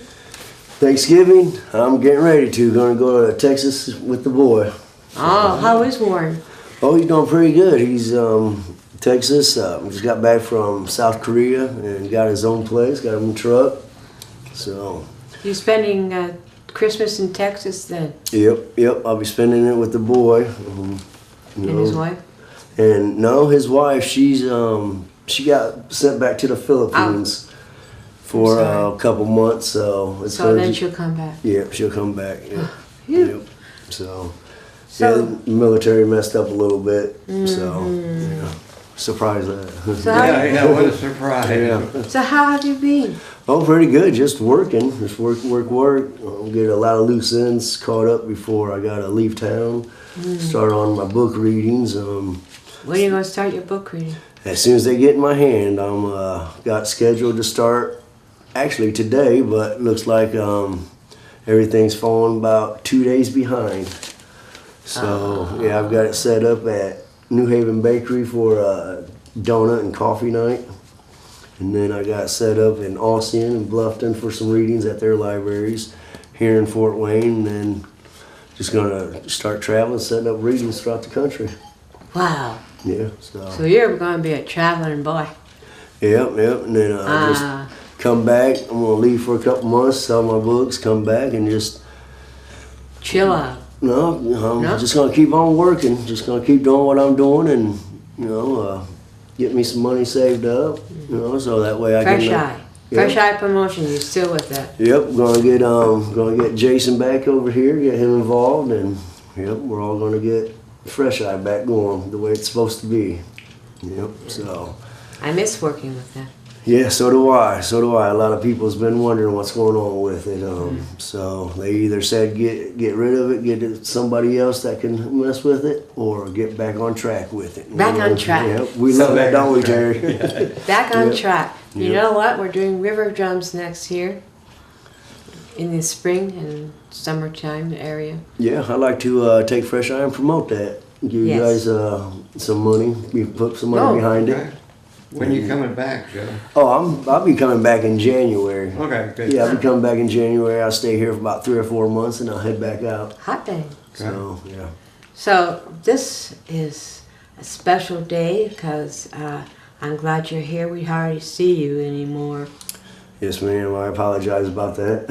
Thanksgiving, I'm getting ready to. Gonna go to Texas with the boy. Oh, how is Warren? Oh, he's doing pretty good. He's Texas. Just got back from South Korea and got his own place, got his own truck. So. You spending Christmas in Texas then? Yep. I'll be spending it with the boy. And his wife? And no, his wife. She got sent back to the Philippines. For a couple months, so it's then she'll come back. Yep, she'll come back. Yep. So yeah, the military messed up a little bit. So yeah, surprise that. Yeah, what a surprise. Yeah. So how have you been? Oh, pretty good. Just working. Just work. Get a lot of loose ends caught up before I gotta leave town. Start on my book readings. When are you gonna start your book reading? As soon as they get in my hand, I'm got scheduled to start. Actually today, but looks like everything's falling about 2 days behind. So yeah, I've got it set up at New Haven Bakery for a donut and coffee night. And then I got set up in Austin and Bluffton for some readings at their libraries here in Fort Wayne. And then just gonna start traveling, setting up readings throughout the country. Wow. Yeah, so you're gonna be a traveling boy. Yep. And then just come back. I'm gonna leave for a couple months, sell my books, come back, and just chill out. No, I'm just gonna keep on working. Just gonna keep doing what I'm doing, and get me some money saved up. So that way I can. Fresh Eye Promotion. You still with that? Yep. Gonna get Jason back over here, get him involved, and yep, we're all gonna get Fresh Eye back going the way it's supposed to be. Yep. So. I miss working with them. Yeah, so do I. A lot of people's been wondering what's going on with it. So they either said get rid of it, get it somebody else that can mess with it, or get back on track with it. Back on track. Yeah, we love that, don't we, Terry? Back on track. You know what? We're doing river drums next year in the spring and summertime area. Yeah, I'd like to take Fresh Eye and promote that. Give you guys some money. We put some money behind it. When you coming back, Joe? Oh, I'll be coming back in January. Okay, good. Yeah, I'll be coming back in January. I'll stay here for about 3 or 4 months, and I'll head back out. Hot day. So yeah. So this is a special day because I'm glad you're here. We hardly see you anymore. Yes, ma'am. I apologize about that.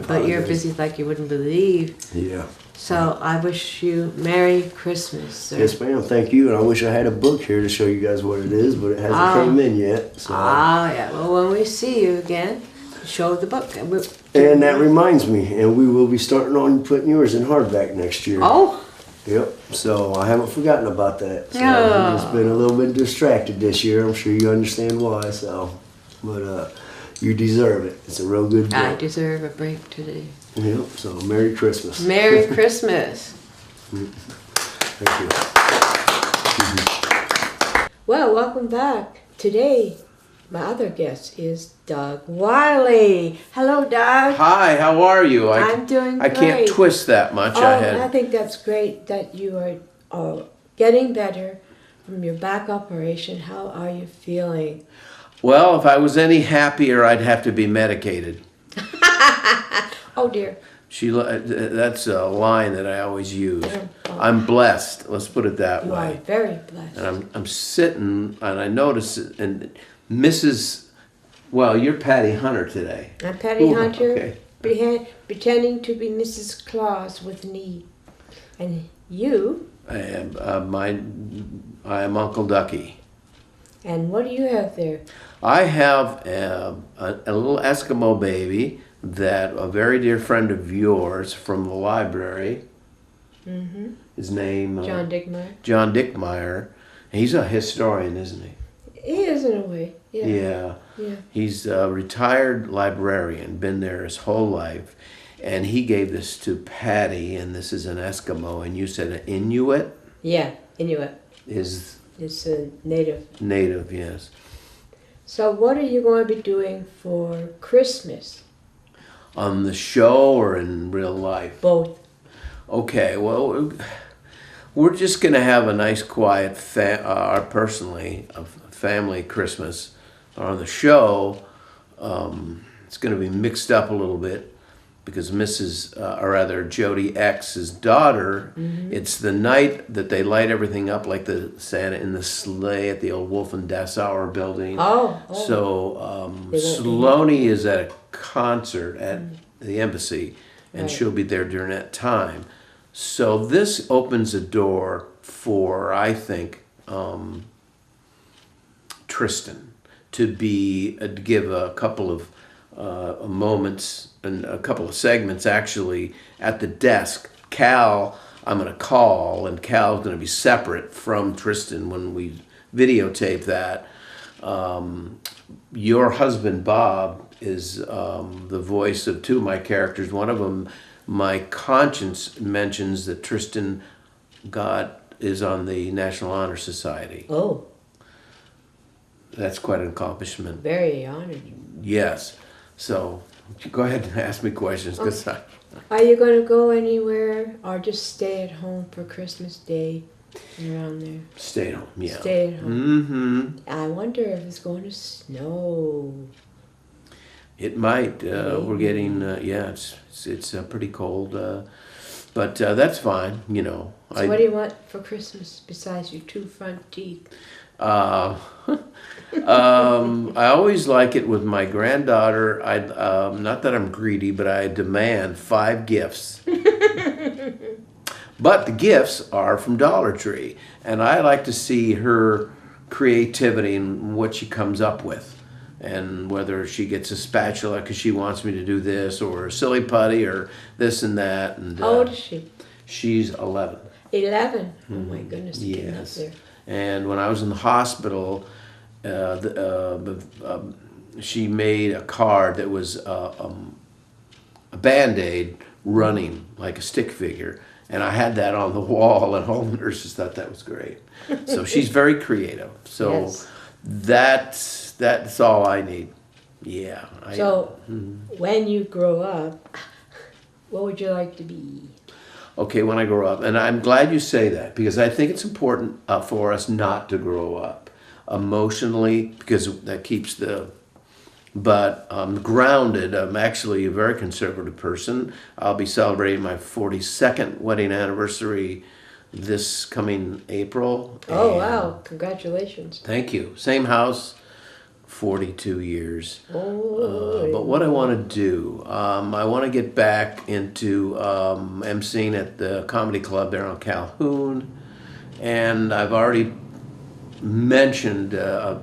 But you're busy like you wouldn't believe. Yeah. So I wish you Merry Christmas, sir. Yes, ma'am. Thank you. And I wish I had a book here to show you guys what it is, but it hasn't came in yet. So. Yeah. Well, when we see you again, show the book. And that reminds me, and we will be starting on putting yours in hardback next year. Oh. Yep. So I haven't forgotten about that. So I've just been a little bit distracted this year. I'm sure you understand why. So, but you deserve it. It's a real good book. I deserve a break today. Yep. So Merry Christmas. Merry Christmas. Thank you. Well, welcome back. Today, my other guest is Doug Wylie. Hello, Doug. Hi, how are you? I'm doing great. I can't twist that much. I think that's great that you are getting better from your back operation. How are you feeling? Well, if I was any happier, I'd have to be medicated. Oh, dear. That's a line that I always use. I'm blessed. Let's put it that You way. are very blessed. And I'm sitting, and I notice it, and Mrs. Well, you're Patty Hunter today. I'm Patty Hunter, okay. pretending to be Mrs. Claus with an E. And you? I am Uncle Ducky. And what do you have there? I have a little Eskimo baby that a very dear friend of yours from the library, his name... John Dickmeyer. John Dickmeyer. He's a historian, isn't he? He is in a way, yeah. Yeah. He's a retired librarian, been there his whole life. And he gave this to Patty, and this is an Eskimo, and you said an Inuit? Yeah, Inuit. It's a native. Native, yes. So what are you going to be doing for Christmas? On the show or in real life? Both. Okay, well, we're just going to have a nice, quiet, personally, a family Christmas. On the show, it's going to be mixed up a little bit. because or rather Jodi X's daughter, it's the night that they light everything up like the Santa in the sleigh at the old Wolf and Dessauer building. So Sloan is at a concert at the embassy, and she'll be there during that time. So this opens a door for, I think, Tristan to give a couple of moments and a couple of segments actually at the desk. Cal, I'm going to call, and Cal's going to be separate from Tristan when we videotape that. Your husband, Bob, is the voice of two of my characters. One of them, my conscience mentions that Tristan is on the National Honor Society. Oh. That's quite an accomplishment. Very honored. Yes. So go ahead and ask me questions. Are you going to go anywhere or just stay at home for Christmas Day around there? Stay at home, yeah. Stay at home. Mm-hmm. I wonder if it's going to snow. It might. We're getting, it's pretty cold. But that's fine, you know. So what do you want for Christmas besides your 2 front teeth? I always like it with my granddaughter. Not that I'm greedy, but I demand 5 gifts. But the gifts are from Dollar Tree, and I like to see her creativity and what she comes up with, and whether she gets a spatula because she wants me to do this, or a silly putty, or this and that. And how old is she? She's 11. 11? Oh my goodness. Yes. Up there. And when I was in the hospital, she made a card that was a Band-Aid running like a stick figure. And I had that on the wall, and all the nurses thought that was great. So she's very creative. So that's all I need. Yeah. When you grow up, what would you like to be? Okay, when I grow up. And I'm glad you say that, because I think it's important for us not to grow up emotionally, because that keeps but I'm grounded. I'm actually a very conservative person. I'll be celebrating my 42nd wedding anniversary this coming April. Oh, wow. Congratulations. Thank you. Same house, 42 years. Oh. But what I want to do, I want to get back into emceeing at the comedy club there on Calhoun. And I've already mentioned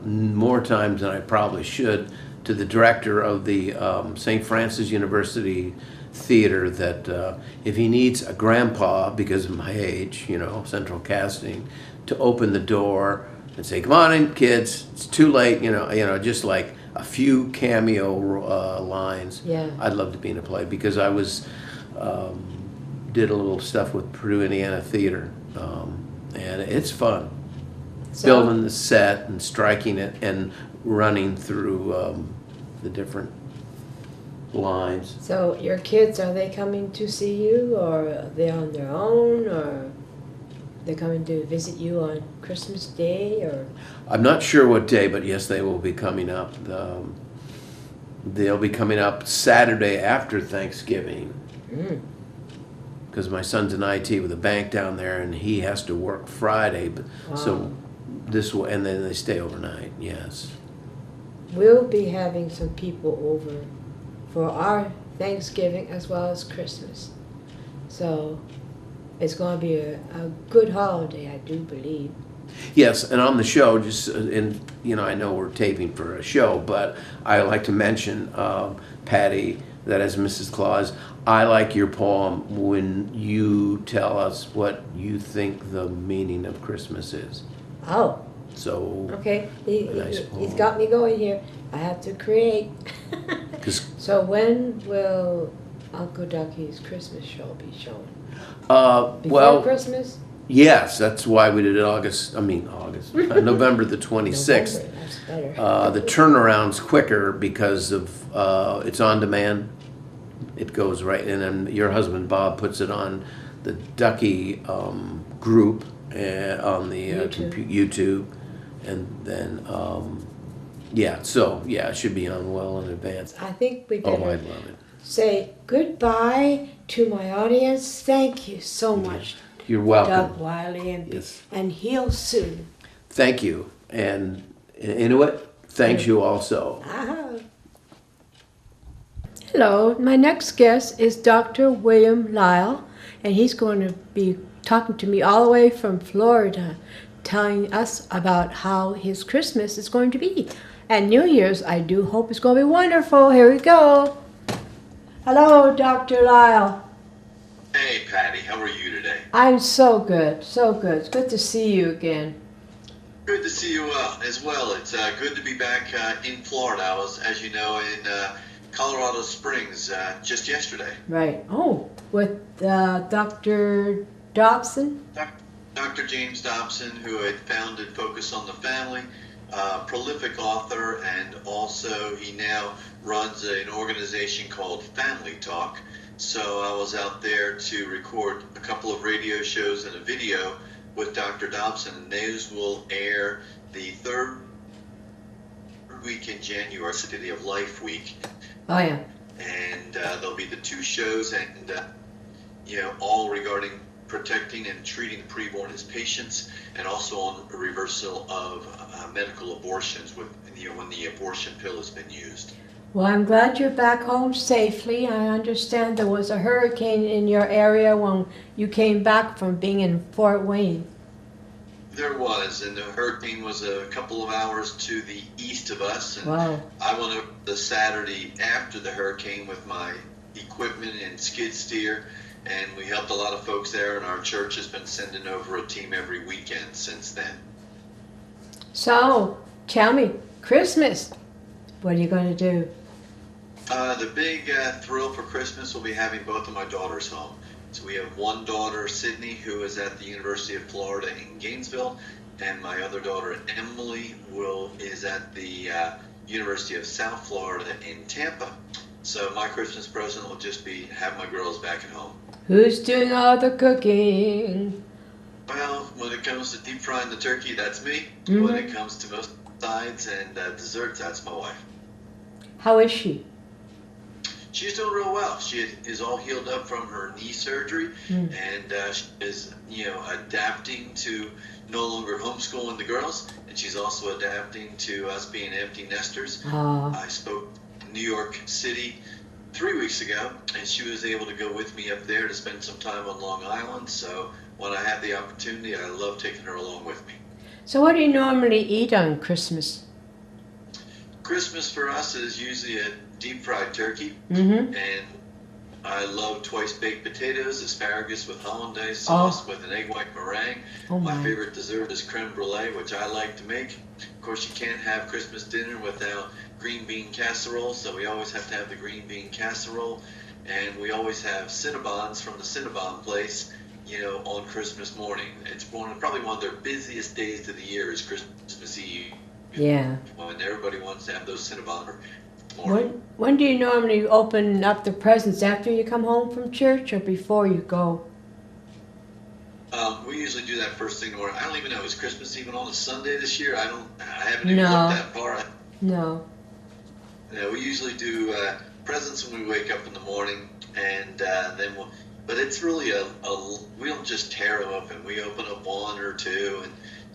more times than I probably should to the director of the St. Francis University Theater that if he needs a grandpa, because of my age, you know, central casting, to open the door and say, "Come on in, kids, it's too late," you know, just like a few cameo lines. Yeah. I'd love to be in a play, because I did a little stuff with Purdue Indiana Theater, and it's fun. Building the set and striking it and running through the different lines. So your kids, are they coming to see you, or are they on their own, or they're coming to visit you on Christmas Day, or? I'm not sure what day, but yes, they will be coming up. They'll be coming up Saturday after Thanksgiving. Because my son's in IT with a bank down there, and he has to work Friday. Wow. So and then they stay overnight. Yes. We'll be having some people over for our Thanksgiving as well as Christmas. So it's going to be a good holiday, I do believe. Yes, and on the show, I know we're taping for a show, but I like to mention, Patty, that as Mrs. Claus, I like your poem when you tell us what you think the meaning of Christmas is. Oh. So, okay, he's got me going here. I have to create. So when will Uncle Ducky's Christmas show be shown? Before Christmas? Yes, that's why we did it November the 26th. November, that's better. The turnaround's quicker because of it's on demand. It goes right in, and your husband Bob puts it on the Ducky group on the YouTube, and then it should be on well in advance. I think we better. Oh, I love it. say goodbye to my audience. Thank you so much, You're welcome. Doug Wylie, and, Yes. and heal soon. Thank you. And Inuit, thanks you also. Hello, my next guest is Dr. William Lile, and he's going to be talking to me all the way from Florida, telling us about how his Christmas is going to be. And New Year's, I do hope it's going to be wonderful. Here we go. Hello, Dr. Lile. Hey, Patty, how are you today? I'm so good, so good. It's good to see you again. Good to see you as well. It's good to be back in Florida. I was, as you know, in Colorado Springs just yesterday. Right. Oh, with Dr. Dobson? Dr. James Dobson, who had founded Focus on the Family, prolific author, and also he now runs an organization called Family Talk. So I was out there to record a couple of radio shows and a video with Dr. Dobson, and those will air the third week in January, City of Life Week. Oh, yeah. And there'll be the two shows, and all regarding protecting and treating the preborn as patients, and also on a reversal of medical abortions when the abortion pill has been used. Well, I'm glad you're back home safely. I understand there was a hurricane in your area when you came back from being in Fort Wayne. There was, and the hurricane was a couple of hours to the east of us. And wow. I went over the Saturday after the hurricane with my equipment and skid steer, and we helped a lot of folks there, and our church has been sending over a team every weekend since then. So, tell me, Christmas, what are you going to do? The big thrill for Christmas will be having both of my daughters home. So we have one daughter, Sydney, who is at the University of Florida in Gainesville, and my other daughter, Emily, is at the University of South Florida in Tampa. So my Christmas present will just be have my girls back at home. Who's doing all the cooking? Well, when it comes to deep frying the turkey, that's me. Mm-hmm. When it comes to most sides and desserts, that's my wife. How is she? She's doing real well. She is all healed up from her knee surgery, and she is, adapting to no longer homeschooling the girls, and she's also adapting to us being empty nesters. I spoke in New York City 3 weeks ago, and she was able to go with me up there to spend some time on Long Island. So when I have the opportunity, I love taking her along with me. So what do you normally eat on Christmas? Christmas for us is usually a deep fried turkey, Mm-hmm. and I love twice baked potatoes, asparagus with hollandaise sauce with an egg white meringue. Oh my my. favorite dessert is creme brulee, which I like to make. Of course, you can't have Christmas dinner without green bean casserole, so we always have to have the green bean casserole, and we always have Cinnabons from the Cinnabon place, on Christmas morning. It's probably one of their busiest days of the year is Christmas Eve. Yeah. When everybody wants to have those Cinnabon. When do you normally open up the presents? After you come home from church or before you go? We usually do that first thing in the morning. I don't even know, is Christmas even on a Sunday this year? I haven't even looked that far. No. We usually do presents when we wake up in the morning, and then but it's really we don't just tear them open. We open up one or two,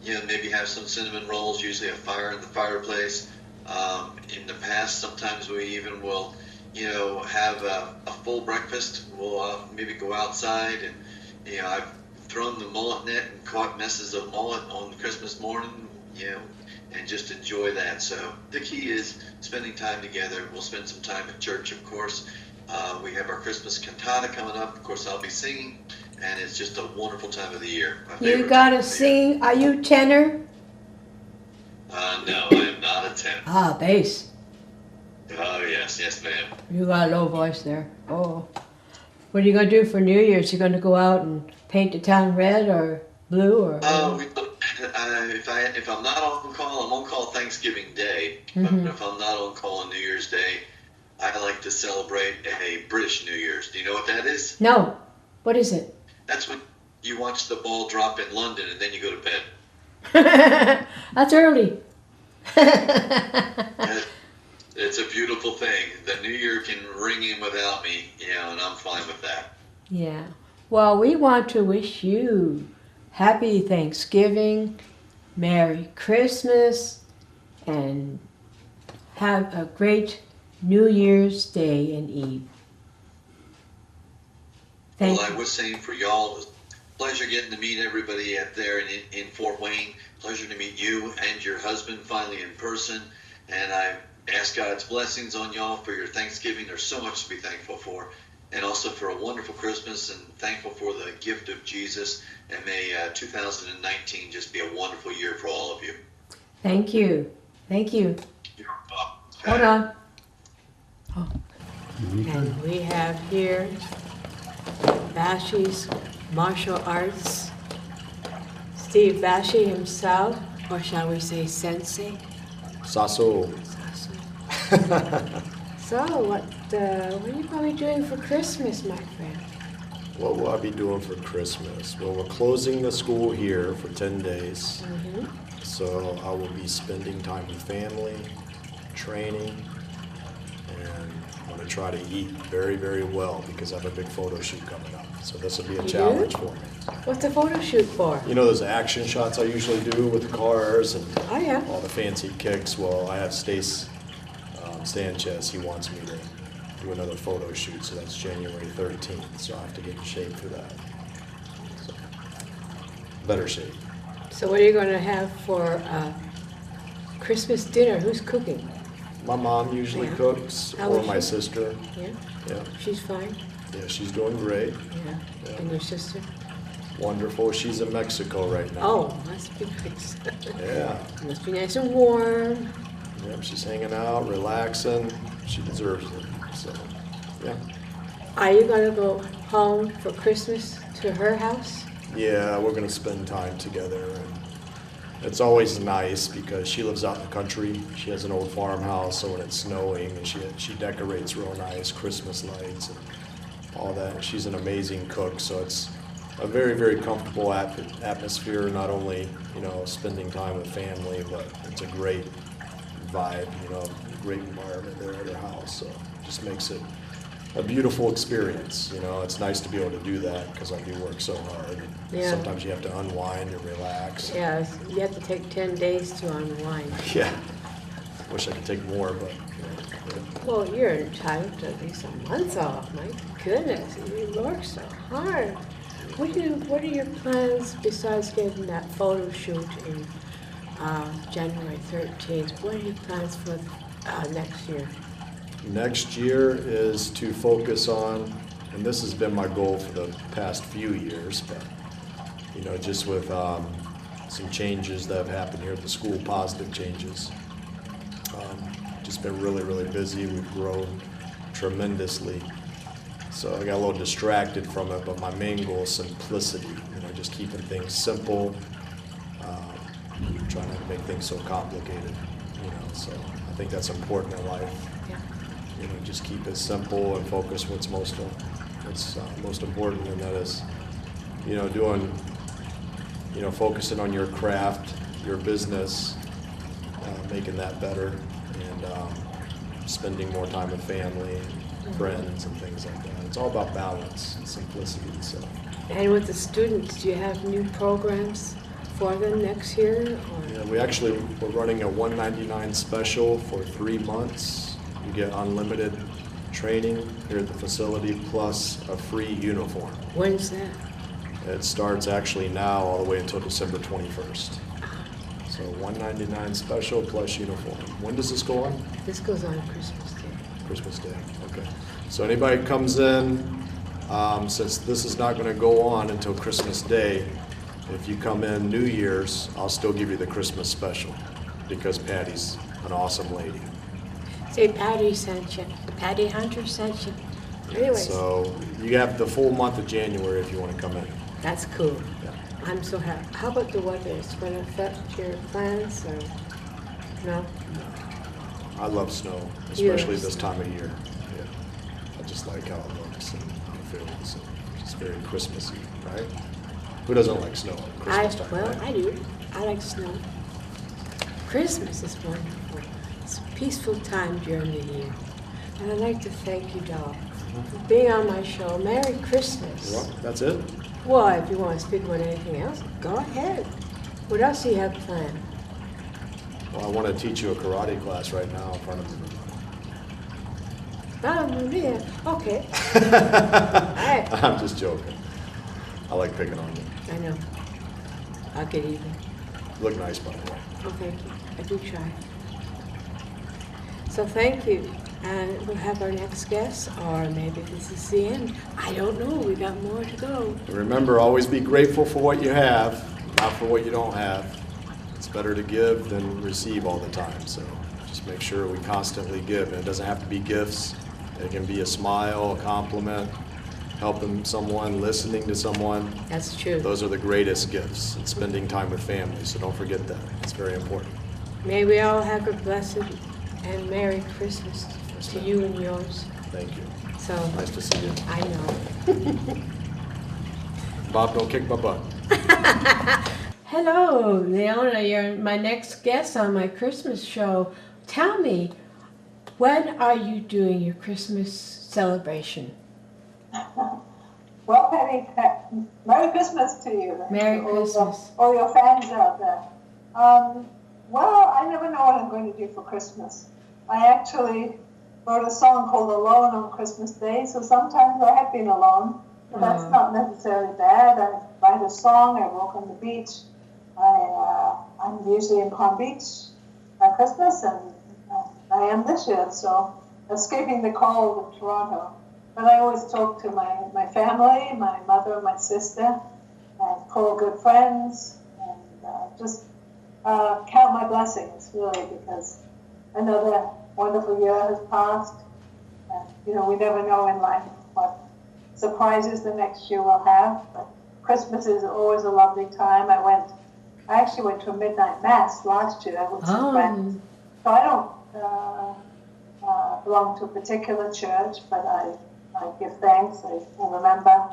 and maybe have some cinnamon rolls, usually a fire in the fireplace. In the past, sometimes we even will, have a full breakfast. We'll maybe go outside, and I've thrown the mullet net and caught messes of mullet on Christmas morning, and just enjoy that. So the key is spending time together. We'll spend some time at church, of course. We have our Christmas cantata coming up. Of course, I'll be singing, and it's just a wonderful time of the year. You gotta sing. Are you tenor? No, I am not a tenor. Ah, bass. Oh, yes, ma'am. You got a low voice there. Oh. What are you going to do for New Year's? You going to go out and paint the town red or blue? Or? If I'm not on call, I'm on call Thanksgiving Day. Mm-hmm. But if I'm not on call on New Year's Day, I like to celebrate a British New Year's. Do you know what that is? No. What is it? That's when you watch the ball drop in London and then you go to bed. That's early. It's a beautiful thing. The new year can ring in without me, and I'm fine with that. Yeah. Well, we want to wish you happy Thanksgiving, Merry Christmas, and have a great New Year's Day and Eve. Well, I was saying for y'all, it was a pleasure getting to meet everybody out there in Fort Wayne. Pleasure to meet you and your husband finally in person. And I ask God's blessings on y'all for your Thanksgiving. There's so much to be thankful for. And also for a wonderful Christmas, and thankful for the gift of Jesus. And may 2019 just be a wonderful year for all of you. Thank you. Thank you. Hold on. Oh. And we have here Basche's martial arts, Steve Basche himself, or shall we say sensei? Sasso. So, what are you probably doing for Christmas, my friend? What will I be doing for Christmas? Well, we're closing the school here for 10 days. Mm-hmm. So I will be spending time with family, training, and I'm going to try to eat very, very well because I have a big photo shoot coming up. So this will be a challenge for me. What's the photo shoot for? You know those action shots I usually do with the cars and Oh, all the fancy kicks? Well, I have Stace Sanchez. He wants me to do another photo shoot, so that's January 13th. So I have to get in shape for that. So, better shape. So what are you going to have for Christmas dinner? Who's cooking? My mom usually cooks, How or is my she? sister. Yeah? Yeah. She's fine? Yeah, she's doing great. Yeah. And your sister? Wonderful. She's in Mexico right now. Oh, must be nice. Yeah. Must be nice and warm. Yep, she's hanging out, relaxing. She deserves it. So, yeah. Are you going to go home for Christmas to her house? Yeah, we're gonna spend time together, and it's always nice because she lives out in the country. She has an old farmhouse, so when it's snowing, and she decorates real nice Christmas lights and all that. And she's an amazing cook, so it's a very, very comfortable atmosphere. Not only spending time with family, but it's a great vibe. Great environment there at her house. So it just makes it a beautiful experience. It's nice to be able to do that because I do work so hard. Yeah. Sometimes you have to unwind and relax. Yeah, you have to take 10 days to unwind. Yeah. Wish I could take more, but. Yeah. Well, you're entitled to at least a month off. My goodness, you work so hard. What are your plans besides getting that photo shoot in January 13th? What are your plans for next year? Next year is to focus on, and this has been my goal for the past few years, but just with some changes that have happened here at the school, positive changes. Just been really, really busy. We've grown tremendously. So I got a little distracted from it, but my main goal is simplicity, just keeping things simple, trying not to make things so complicated, so I think that's important in life. Yeah. Just keep it simple and focus what's most important, and that is, doing, focusing on your craft, your business, making that better, and spending more time with family and friends and things like that. It's all about balance and simplicity. So. And with the students, do you have new programs for them next year? Or? Yeah, we're running a $199 special for 3 months. You get unlimited training here at the facility plus a free uniform. When's that? It starts actually now all the way until December 21st. So $199 special plus uniform. When does this go on? This goes on Christmas Day. Christmas Day, okay. So anybody comes in, since this is not going to go on until Christmas Day, if you come in New Year's, I'll still give you the Christmas special because Patty's an awesome lady. Say Patty sent you. Patty Hunter sent you. Anyways. So you have the full month of January if you want to come in. That's cool. Yeah. I'm so happy. How about the weather? Is it going to affect your plans or no? I love snow, especially this time of year. Yeah. I just like how it looks and how it feels. And it's very Christmassy, right? Who doesn't like snow at Christmas time? Well, right? I do. I like snow. Christmas is wonderful. It's peaceful time during the year. And I'd like to thank you, Doc, for being on my show. Merry Christmas. Well, that's it? Well, if you want to speak about anything else, go ahead. What else do you have planned? Well, I want to teach you a karate class right now in front of you. Yeah, okay. I'm just joking. I like picking on you. I know. I'll get even. You look nice, by the way. Oh, thank you. I do try. So thank you. And we'll have our next guest, or maybe this is the end. I don't know. We got more to go. And remember, always be grateful for what you have, not for what you don't have. It's better to give than receive all the time. So just make sure we constantly give. And it doesn't have to be gifts. It can be a smile, a compliment, helping someone, listening to someone. That's true. Those are the greatest gifts, and spending time with family. So don't forget that. It's very important. May we all have a blessed and Merry Christmas to you and yours. Thank you. So Nice to see you. I know. Bob, don't kick my butt. Hello, Liona. You're my next guest on my Christmas show. Tell me, when are you doing your Christmas celebration? Well, Penny, Merry Christmas to you. Merry to Christmas. All your fans out there. Well, I never know what I'm going to do for Christmas. I actually wrote a song called Alone on Christmas Day, so sometimes I have been alone, but that's not necessarily bad. I write a song, I walk on the beach. I'm usually in Palm Beach at Christmas, and I am this year, so escaping the cold of Toronto. But I always talk to my family, my mother, my sister, and call good friends, and just count my blessings, really, because another wonderful year has passed. And, we never know in life what surprises the next year will have. But Christmas is always a lovely time. I actually went to a midnight mass last year with some friends. So I don't belong to a particular church, but I give thanks. I remember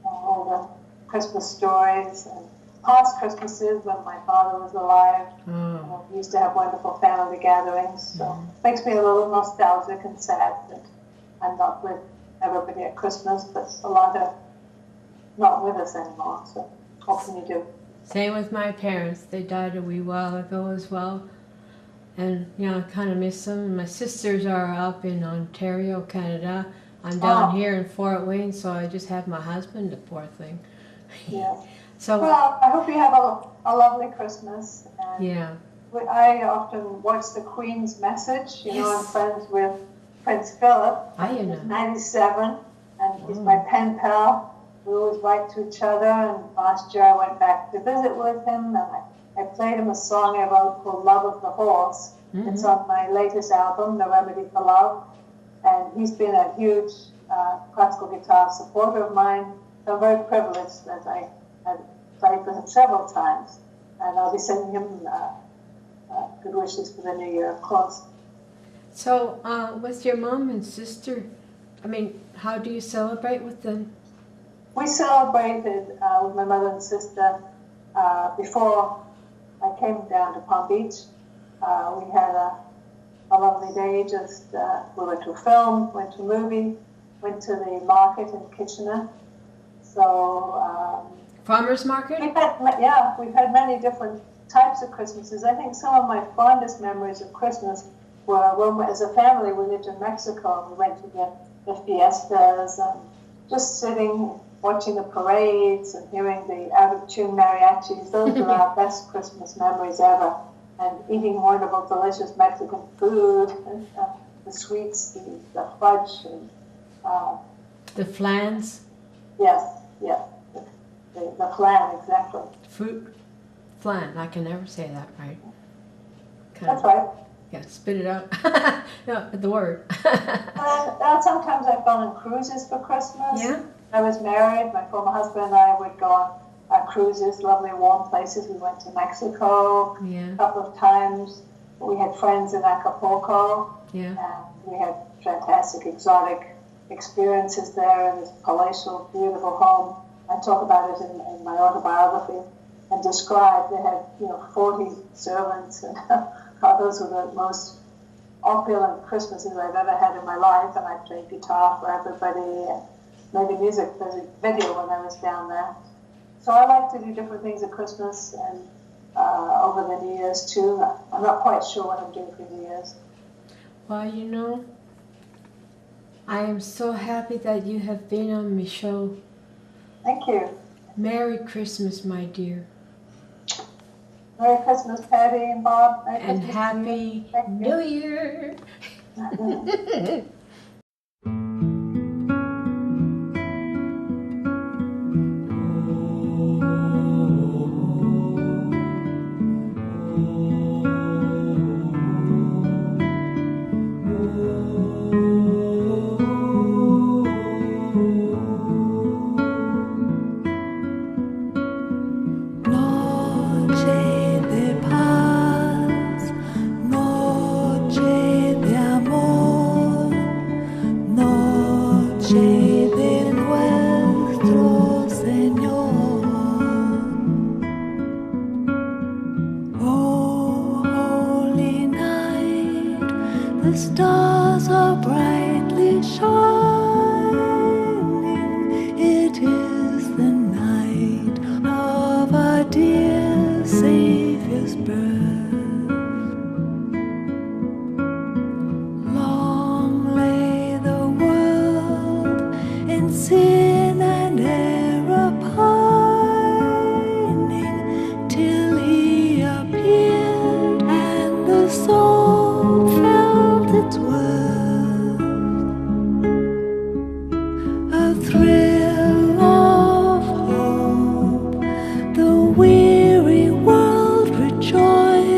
all the Christmas stories and past Christmases when my father was alive. We used to have wonderful family gatherings, so it makes me a little nostalgic and sad that I'm not with everybody at Christmas, but a lot are not with us anymore, so what can you do? Same with my parents. They died a wee while ago as well. And, I kind of miss them. My sisters are up in Ontario, Canada. I'm down here in Fort Wayne, so I just have my husband, the poor thing. Yeah. So, well, I hope you have a lovely Christmas. And yeah. I often watch the Queen's Message. I'm friends with Prince Philip. He's 97, and he's my pen pal. We always write to each other, and last year I went back to visit with him, and I played him a song I wrote called Love of the Horse. It's on my latest album, The Remedy for Love, and he's been a huge classical guitar supporter of mine, so I'm very privileged that I played for him several times, and I'll be sending him good wishes for the new year, of course. So, with your mom and sister, how do you celebrate with them? We celebrated with my mother and sister before I came down to Palm Beach. We had a lovely day. We went to a film, went to a movie, went to the market in Kitchener. So farmers market? We've had many different types of Christmases. I think some of my fondest memories of Christmas were when, as a family, we lived in Mexico. We went to the fiestas and just sitting, watching the parades and hearing the out-of-tune mariachis. Those are our best Christmas memories ever. And eating wonderful, delicious Mexican food, and the sweets, the fudge, and the flans. Yes, the flan, exactly. Fruit flan. I can never say that right. That's right. Yeah, spit it out. No, the word. And sometimes I've gone on cruises for Christmas. Yeah. I was married. My former husband and I would go on cruises, lovely warm places. We went to Mexico a couple of times. We had friends in Acapulco. Yeah. And we had fantastic, exotic experiences there in this palatial, beautiful home. I talk about it in my autobiography and describe. They had 40 servants, and those were the most all feeling Christmases I've ever had in my life, and I played guitar for everybody and made a music video when I was down there. So I like to do different things at Christmas and over the New Year's too. I'm not quite sure what I'm doing for New Year's. Well, you know, I am so happy that you have been on my show. Thank you. Merry Christmas, my dear. Merry Christmas, Patty and Bob. Merry And Christmas Happy New Year. Noche de paz, noche de amor, noche de nuestro Señor. Oh, holy night, the stars are brightly shining. It is the night of our dear Savior's birth. Long lay the world in sin and error pining, till He appeared and the soul felt its worth. A thrill of hope, the weary world rejoiced.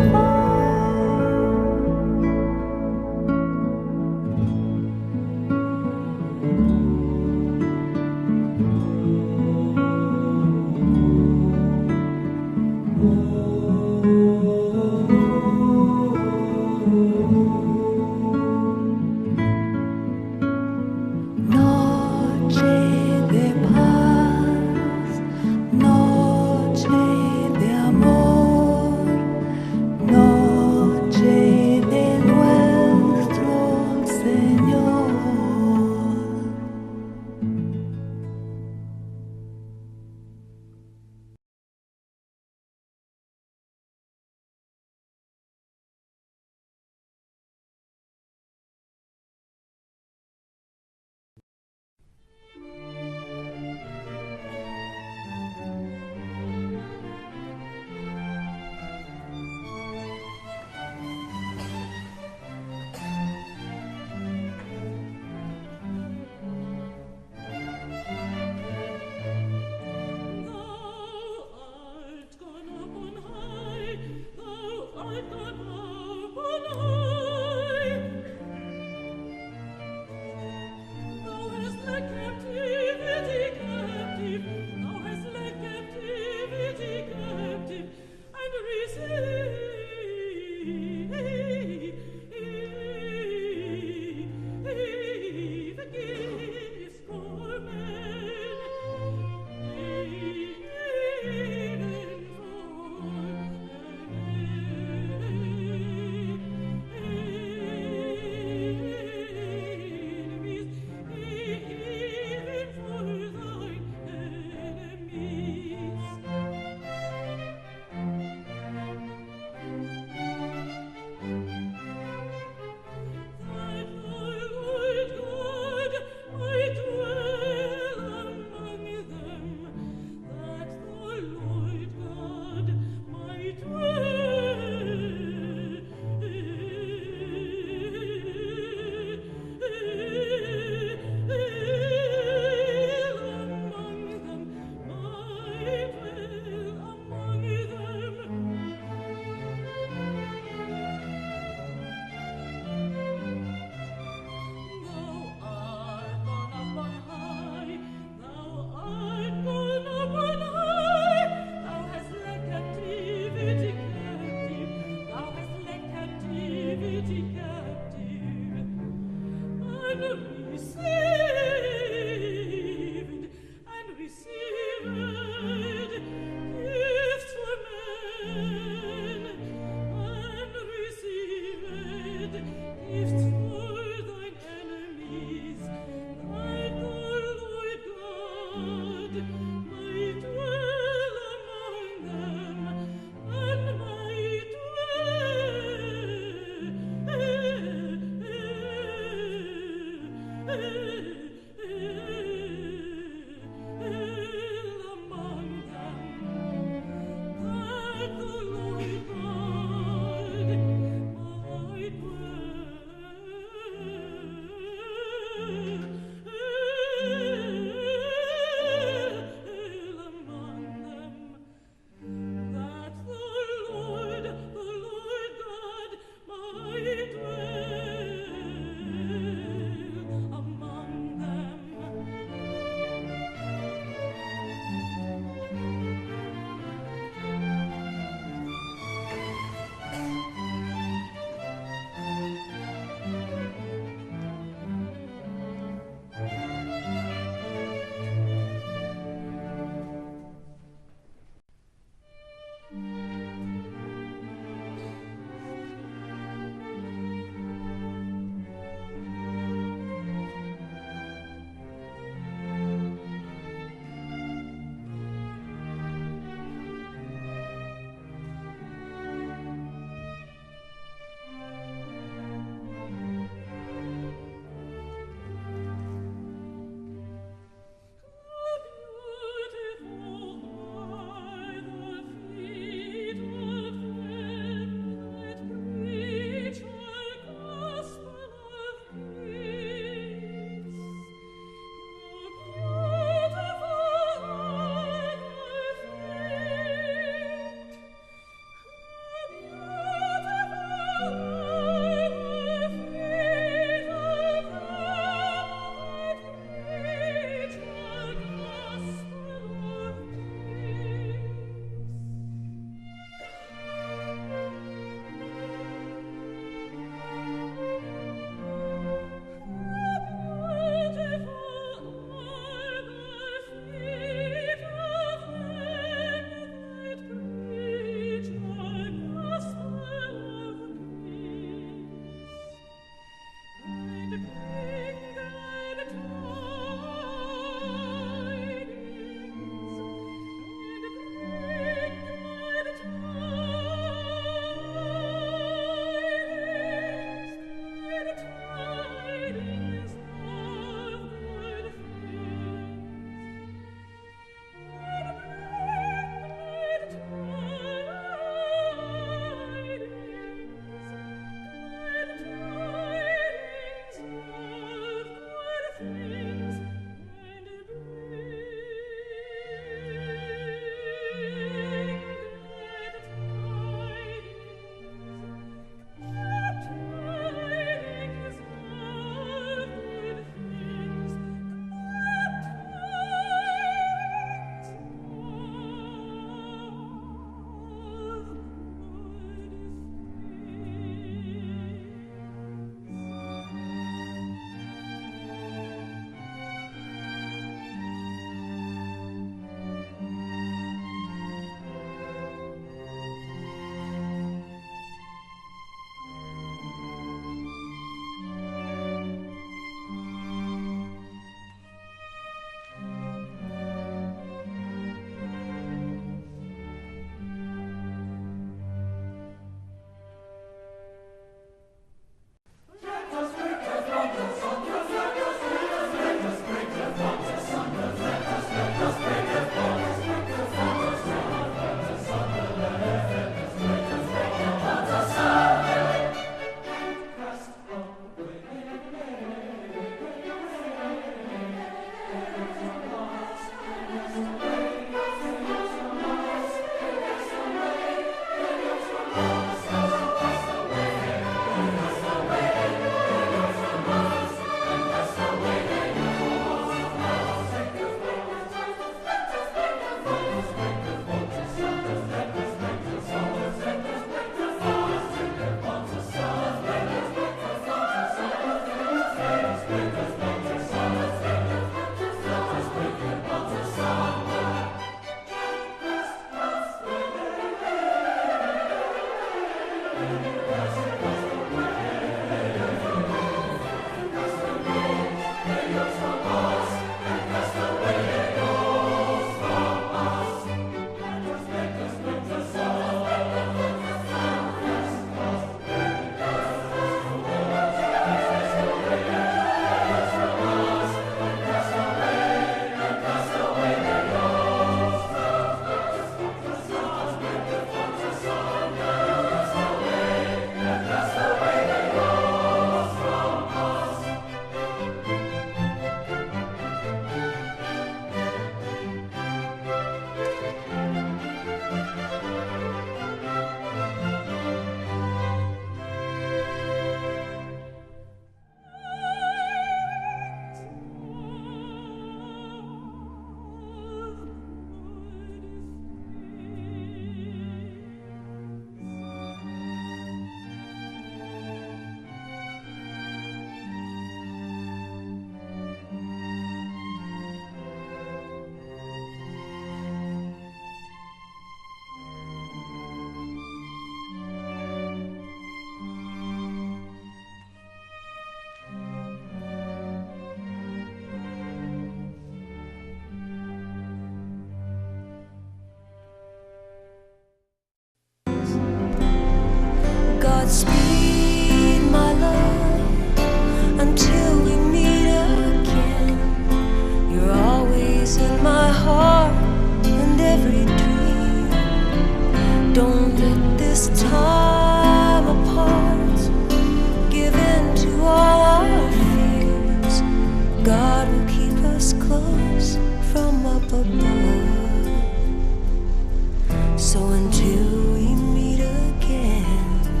So until we meet again,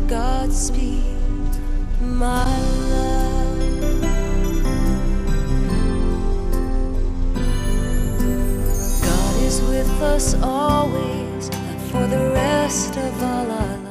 Godspeed, my love. God is with us always for the rest of all our lives.